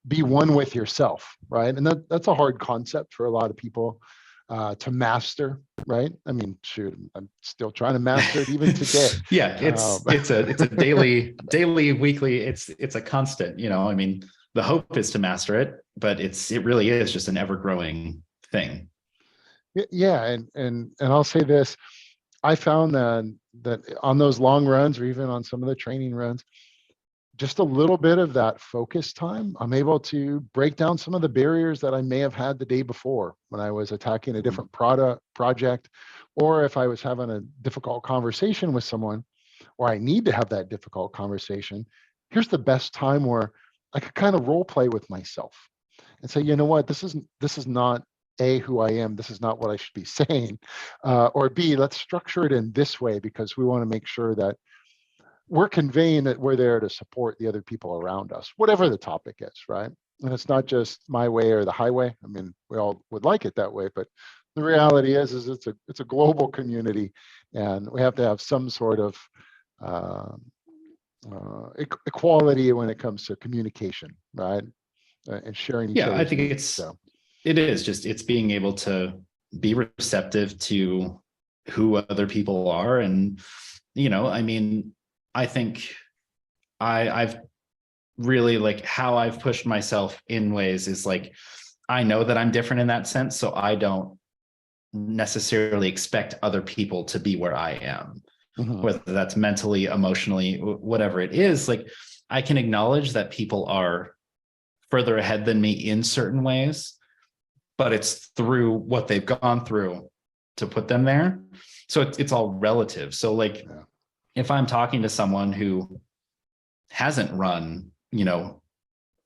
be one with yourself, right? And that's a hard concept for a lot of people to master, right? I mean, shoot, I'm still trying to master it even today. Yeah, it's a daily, weekly, it's a constant, I mean, the hope is to master it, but it really is just an ever-growing thing. Yeah, and I'll say this, I found that on those long runs or even on some of the training runs, just a little bit of that focus time, I'm able to break down some of the barriers that I may have had the day before when I was attacking a different project, or if I was having a difficult conversation with someone, or I need to have that difficult conversation. Here's the best time where I could kind of role play with myself and say, you know what, this is not A, who I am. This is not what I should be saying. Or B, let's structure it in this way because we want to make sure that we're conveying that we're there to support the other people around us, whatever the topic is, right? And it's not just my way or the highway. I mean, we all would like it that way, but the reality is it's a global community, and we have to have some sort of uh, equality when it comes to communication, right? And sharing each Yeah, I other's think needs. So, it's being able to be receptive to who other people are. And, I mean, I think I've really like how I've pushed myself in ways is like, I know that I'm different in that sense. So I don't necessarily expect other people to be where I am, whether that's mentally, emotionally, whatever it is. Like, I can acknowledge that people are further ahead than me in certain ways, but it's through what they've gone through to put them there. So it's all relative. So like, yeah. if I'm talking to someone who hasn't run,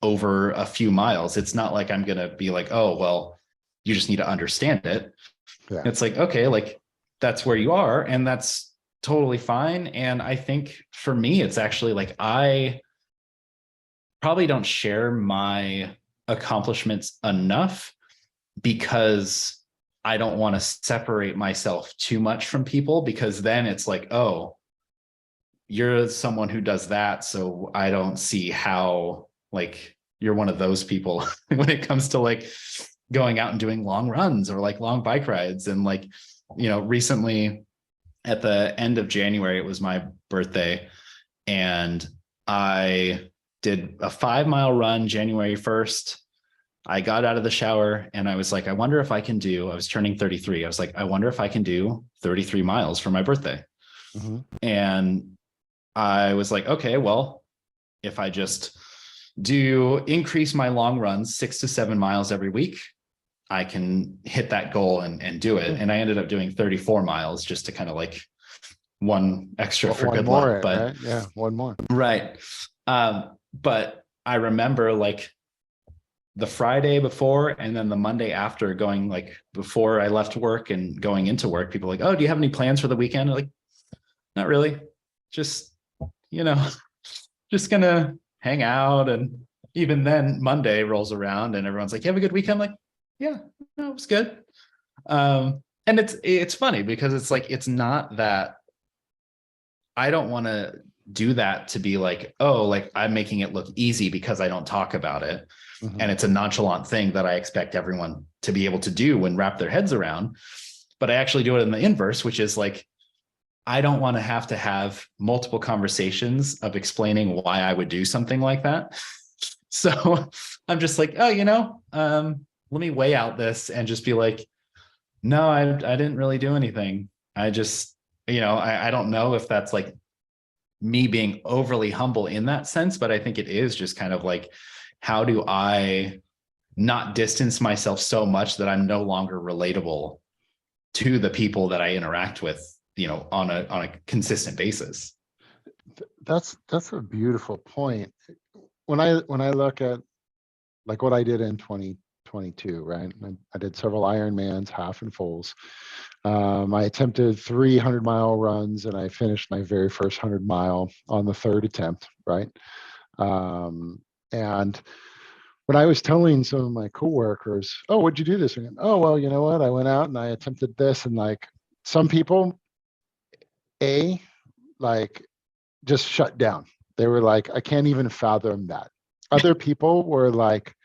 over a few miles, it's not like I'm going to be like, oh, well, you just need to understand it. Yeah. It's like, okay, like that's where you are, and that's totally fine. And I think for me, it's actually like, I probably don't share my accomplishments enough because I don't want to separate myself too much from people, because then it's like, oh, you're someone who does that, so I don't see how like you're one of those people when it comes to like going out and doing long runs or like long bike rides. And like, recently at the end of January, it was my birthday, and I did a 5-mile run January 1st. I got out of the shower and I was like, I wonder if I was turning 33. I was like, I wonder if I can do 33 miles for my birthday. Mm-hmm. And I was like, okay, well, if I just increase my long runs 6 to 7 miles every week, I can hit that goal and do it. And I ended up doing 34 miles just to kind of like one extra for good luck. But right? Yeah, one more. right. But I remember like the Friday before and then the Monday after, going like before I left work and going into work, people were like, oh, do you have any plans for the weekend? I'm like, not really. Just, just gonna hang out. And even then Monday rolls around and everyone's like, you have a good weekend? I'm like, yeah, no, it was good. And it's funny because it's like, it's not that I don't want to do that to be like, oh, like I'm making it look easy because I don't talk about it. Mm-hmm. And it's a nonchalant thing that I expect everyone to be able to do and wrap their heads around. But I actually do it in the inverse, which is like, I don't want to have multiple conversations of explaining why I would do something like that. So I'm just like, oh, let me weigh out this and just be like, no, I didn't really do anything. I just, I don't know if that's like me being overly humble in that sense, but I think it is just kind of like, how do I not distance myself so much that I'm no longer relatable to the people that I interact with, on a consistent basis. That's a beautiful point. When I look at like what I did in 2022, right? I did several Ironmans, half and fulls. I attempted 300-mile runs, and I finished my very first 100-mile on the third attempt, right? And when I was telling some of my coworkers, "Oh, what'd you do this weekend?" "Oh, well, you know what? I went out and I attempted this," and like some people, like just shut down. They were like, "I can't even fathom that." Other people were like,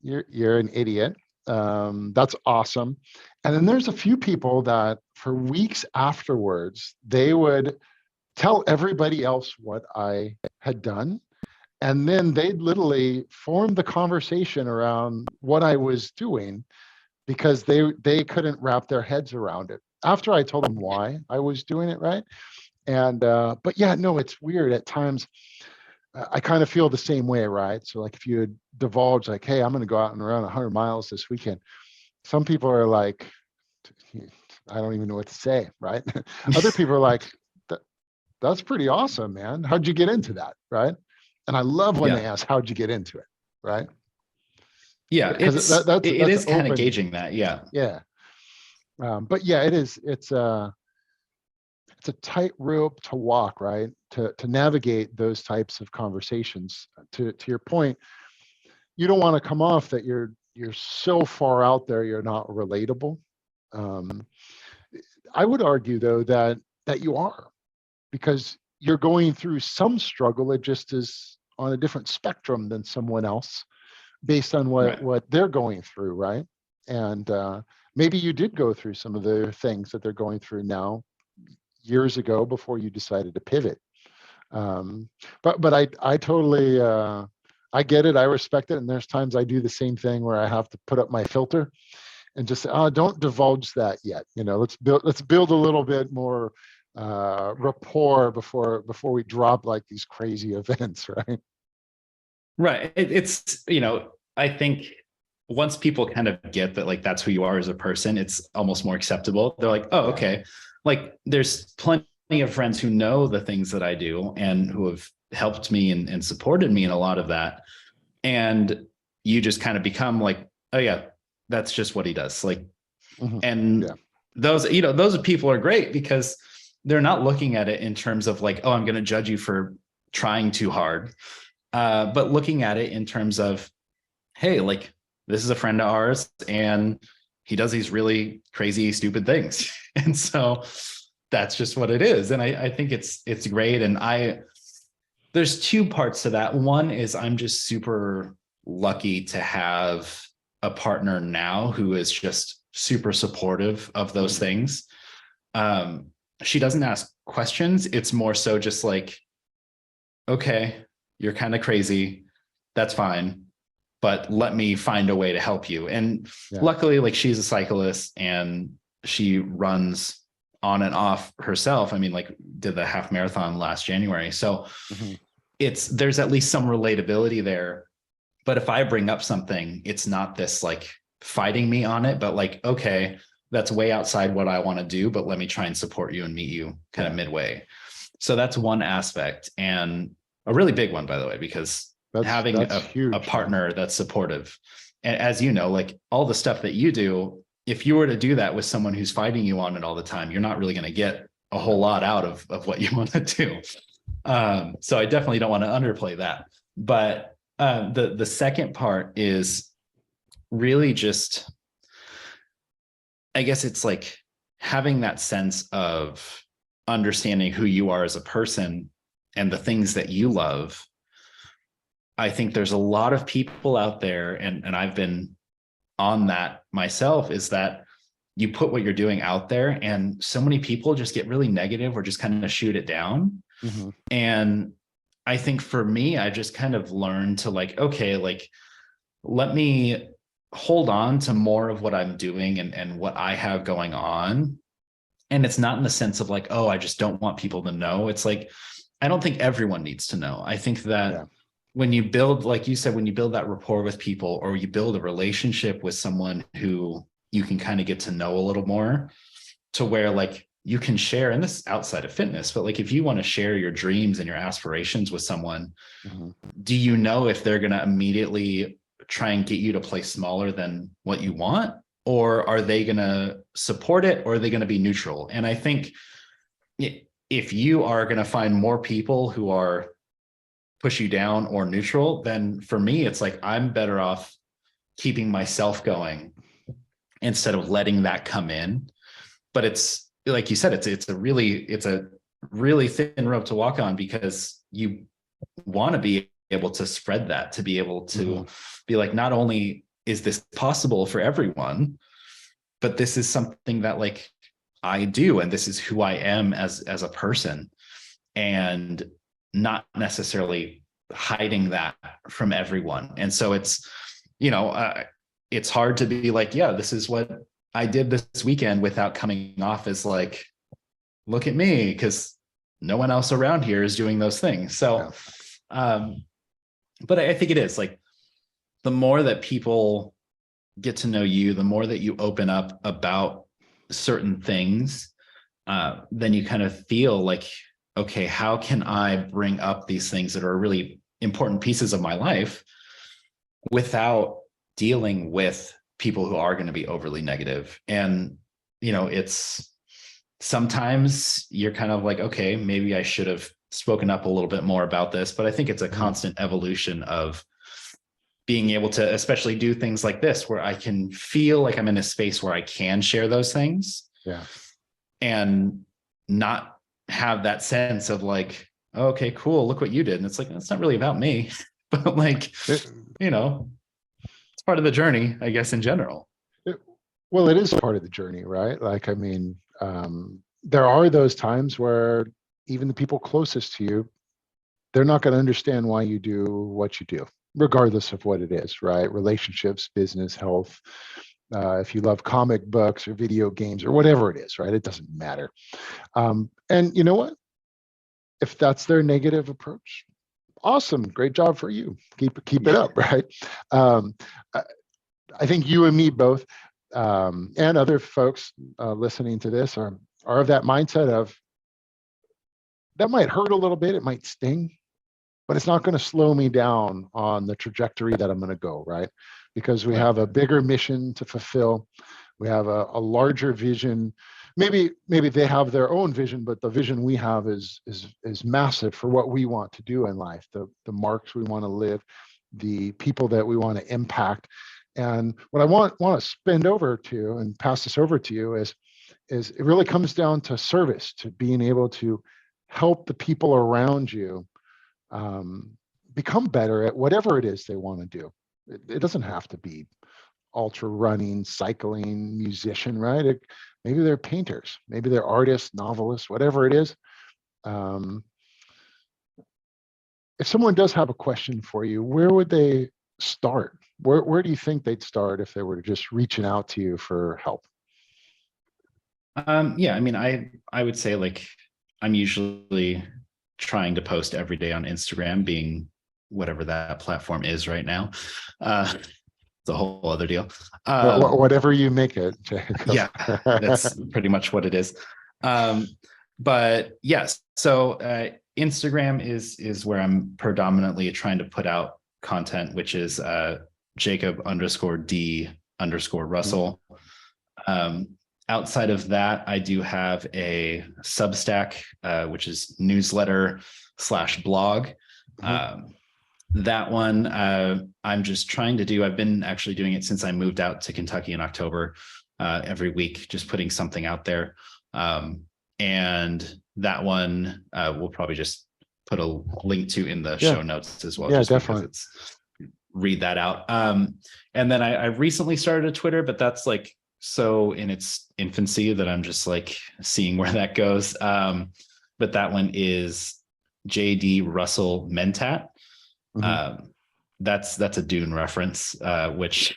"You're an idiot. That's awesome." And then there's a few people that for weeks afterwards, they would tell everybody else what I had done. And then they'd literally form the conversation around what I was doing because they couldn't wrap their heads around it after I told them why I was doing it, right? And but yeah, no, it's weird at times. I kind of feel the same way, right? So like if you had divulged like, "Hey, I'm going to go out and run 100 miles this weekend," some people are like, "I don't even know what to say," right? Other people are like, "That's pretty awesome, man. How'd you get into that?" Right? And I love when they Yeah. ask, "How'd you get into it?" Right? Yeah. Because It that's is kind of open. gauging that. Yeah. Yeah. But yeah, it is. It's a tightrope to walk, right? To navigate those types of conversations. To your point, you don't want to come off that you're so far out there you're not relatable. Um, I would argue though that you are, because you're going through some struggle. It just is on a different spectrum than someone else based on Right. what they're going through, right? And maybe you did go through some of the things that they're going through now years ago before you decided to pivot. Um, but I totally I get it. I respect it. And there's times I do the same thing where I have to put up my filter and just say, "Oh, don't divulge that yet. Let's build a little bit more rapport before we drop like these crazy events," right? Right. It's, I think once people kind of get that, like, that's who you are as a person, it's almost more acceptable. They're like, oh, Yeah. okay. Like, there's plenty of friends who know the things that I do and who have helped me and supported me in a lot of that. And you just kind of become like, oh, yeah, that's just what he does. Like, Hmm. and Yeah. those people are great because they're not looking at it in terms of like, oh, I'm going to judge you for trying too hard, but looking at it in terms of, hey, like, this is a friend of ours and he does these really crazy, stupid things. And so that's just what it is. And I think it's great. And there's two parts to that. One is I'm just super lucky to have a partner now who is just super supportive of those Hmm. things. Um, she doesn't ask questions. It's more so just like, okay, you're kind of crazy. That's fine. But let me find a way to help you. And Yeah. luckily, like, she's a cyclist and she runs on and off herself. I mean, like, did the half marathon last January. So Hmm. there's at least some relatability there. But if I bring up something, it's not this like fighting me on it, but like, okay, that's way outside what I want to do, but let me try and support you and meet you kind of Yeah. midway. So that's one aspect, and a really big one, by the way, because having That's a huge, man. partner that's supportive. And as you know, like, all the stuff that you do, if you were to do that with someone who's fighting you on it all the time, you're not really going to get a whole No. lot out of what you want to do. So I definitely don't want to underplay that. But the second part is really just, I guess it's like having that sense of understanding who you are as a person and the things that you love. I think there's a lot of people out there, and I've been on that myself, is that you put what you're doing out there and so many people just get really negative or just kind of shoot it down. Hmm. And I think for me, I just kind of learned to, like, okay, like, let me hold on to more of what I'm doing and what I have going on. And it's not in the sense of like, oh, I just don't want people to know. It's like, I don't think everyone needs to know. I think that Yeah. when you build, like you said, when you build that rapport with people, or you build a relationship with someone who you can kind of get to know a little more, to where like you can share, and this is outside of fitness, but like, if you want to share your dreams and your aspirations with someone, Hmm. do you know if they're going to immediately try and get you to play smaller than what you want? Or are they going to support it, or are they going to be neutral? And I think if you are going to find more people who are push you down or neutral, then for me, it's like, I'm better off keeping myself going instead of letting that come in. But it's like you said, it's a really thin rope to walk on, because you want to be able to spread that, to be able to be like, not only is this possible for everyone, but this is something that like I do, and this is who I am as a person, and not necessarily hiding that from everyone. And so it's, it's hard to be like, yeah, this is what I did this weekend, without coming off as like, look at me, because no one else around here is doing those things. So, but I think it is like, the more that people get to know you, the more that you open up about certain things, then you kind of feel like, okay, how can I bring up these things that are really important pieces of my life without dealing with people who are going to be overly negative? And, it's sometimes you're kind of like, okay, maybe I should have spoken up a little bit more about this, but I think it's a constant evolution of being able to especially do things like this, where I can feel like I'm in a space where I can share those things. Yeah. And not have that sense of like, oh, okay, cool, look what you did. And it's like, that's not really about me, but like, it's part of the journey, I guess, in general. Well, it is part of the journey, right? Like, I mean, there are those times where even the people closest to you, they're not going to understand why you do what you do, regardless of what it is, right? Relationships, business, health. If you love comic books or video games or whatever it is, right? It doesn't matter. And you know what? If that's their negative approach, awesome, great job for you. Keep it up, right? I think you and me both, and other folks listening to this are of that mindset of, that might hurt a little bit, it might sting, but it's not going to slow me down on the trajectory that I'm going to go, right? Because we have a bigger mission to fulfill. We have a larger vision. Maybe they have their own vision, but the vision we have is massive for what we want to do in life, the marks we want to live, the people that we want to impact. And what I want to spend over to and pass this over to you is it really comes down to service, to being able to help the people around you become better at whatever it is they want to do. It doesn't have to be ultra running, cycling, musician, right? Maybe they're painters, maybe they're artists, novelists, whatever it is. If someone does have a question for you, where would they start? Where do you think they'd start if they were just reaching out to you for help? Yeah, I mean, I would say like, I'm usually trying to post every day on Instagram, being whatever that platform is right now. It's a whole other deal. Whatever you make it. Yeah, that's pretty much what it is. But yes, so Instagram is where I'm predominantly trying to put out content, which is Jacob_D_Russell. Outside of that, I do have a Substack, which is newsletter/blog. That one, I'm just trying to do. I've been actually doing it since I moved out to Kentucky in October, every week, just putting something out there. And that one, we'll probably just put a link to in the show notes as well. Yeah, just definitely. Read that out. And then I recently started a Twitter, but that's like so in its infancy that I'm just like seeing where that goes. But that one is JD Russell Mentat. That's a Dune reference, which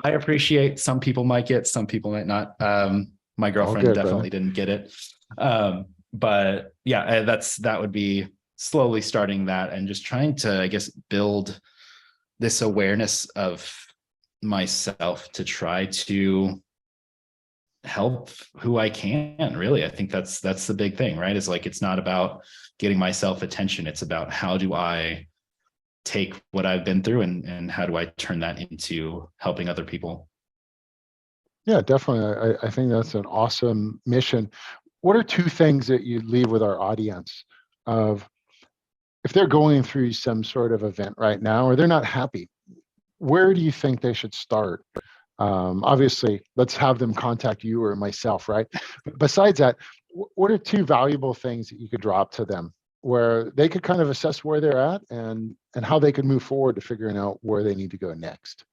I appreciate. Some people might get, some people might not. My girlfriend definitely didn't get it. But yeah, that would be slowly starting that and just trying to, I guess, build this awareness of myself to try to help who I can. Really, I think that's the big thing, right? Is like, it's not about getting myself attention. It's about how do I take what I've been through and how do I turn that into helping other people. Yeah, definitely. I think that's an awesome mission. What are two things that you'd leave with our audience of if they're going through some sort of event right now or they're not happy, where do you think they should start? Obviously, let's have them contact you or myself, right? But besides that, what are two valuable things that you could drop to them where they could kind of assess where they're at and how they could move forward to figuring out where they need to go next?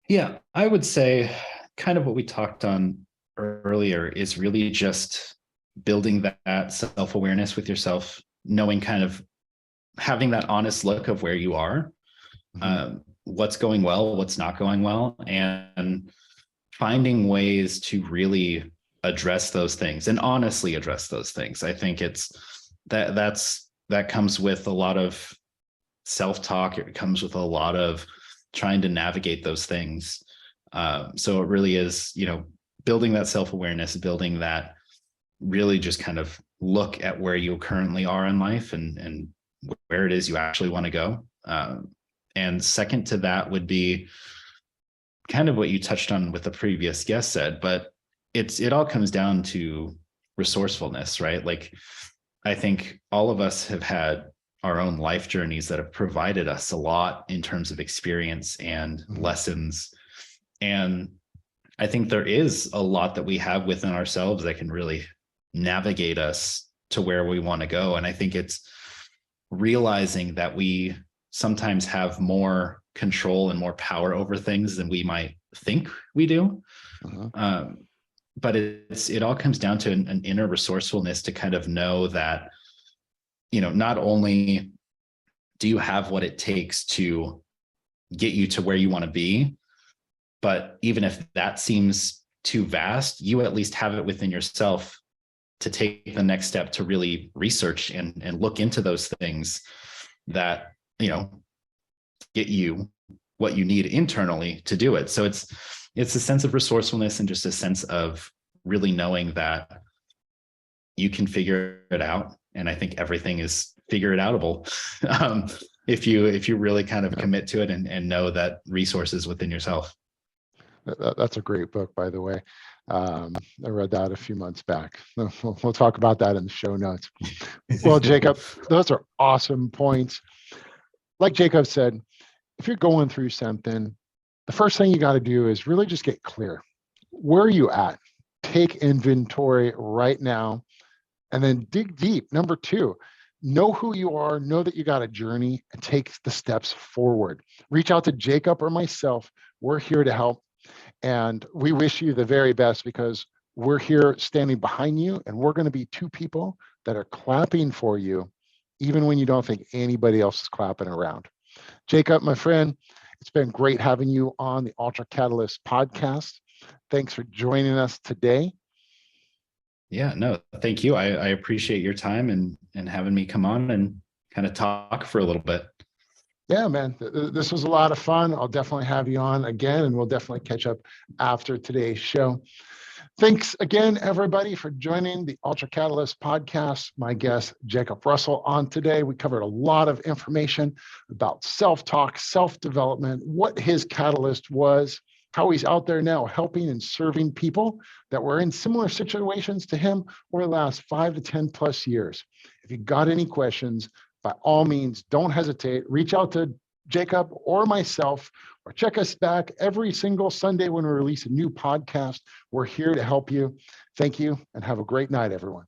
Yeah, I would say kind of what we talked on earlier is really just building that self-awareness with yourself, knowing kind of having that honest look of where you are, Mhm. what's going well, what's not going well, and finding ways to really address those things and honestly address those things. I think it's that comes with a lot of self-talk. It comes with a lot of trying to navigate those things. So it really is, building that self-awareness, building that really just kind of look at where you currently are in life and where it is you actually want to go. And second to that would be kind of what you touched on with the previous guest said, but it all comes down to resourcefulness, right? Like I think all of us have had our own life journeys that have provided us a lot in terms of experience and Mhm. lessons. And I think there is a lot that we have within ourselves that can really navigate us to where we want to go. And I think it's realizing that we sometimes have more control and more power over things than we might think we do. Mhm. Um, but it all comes down to an inner resourcefulness to kind of know that, not only do you have what it takes to get you to where you want to be, but even if that seems too vast, you at least have it within yourself to take the next step to really research and look into those things that, get you what you need internally to do it. So it's a sense of resourcefulness and just a sense of really knowing that you can figure it out. And I think everything is figure it outable. um, if you really kind of Yeah, commit to it and know that resources within yourself. that's a great book, by the way. I read that a few months back. We'll talk about that in the show notes. Well, Jacob, those are awesome points. Like Jacob said, if you're going through something, the first thing you got to do is really just get clear. Where are you at? Take inventory right now and then dig deep. Number two, know who you are, know that you got a journey, and take the steps forward. Reach out to Jacob or myself. We're here to help. And we wish you the very best because we're here standing behind you and we're going to be two people that are clapping for you, even when you don't think anybody else is clapping around. Jacob, my friend, it's been great having you on the Ultra Catalyst podcast. Thanks for joining us today. Yeah, no, thank you. I appreciate your time and having me come on and kind of talk for a little bit. Yeah, man, this was a lot of fun. I'll definitely have you on again, and we'll definitely catch up after today's show. Thanks again, everybody, for joining the Ultra Catalyst podcast. My guest, Jacob Russell, on today. We covered a lot of information about self-talk, self-development, what his catalyst was, how he's out there now helping and serving people that were in similar situations to him over the last 5 to 10 plus years. If you got any questions, by all means, don't hesitate. Reach out to Jacob or myself, or check us back every single Sunday when we release a new podcast. We're here to help you. Thank you and have a great night, everyone.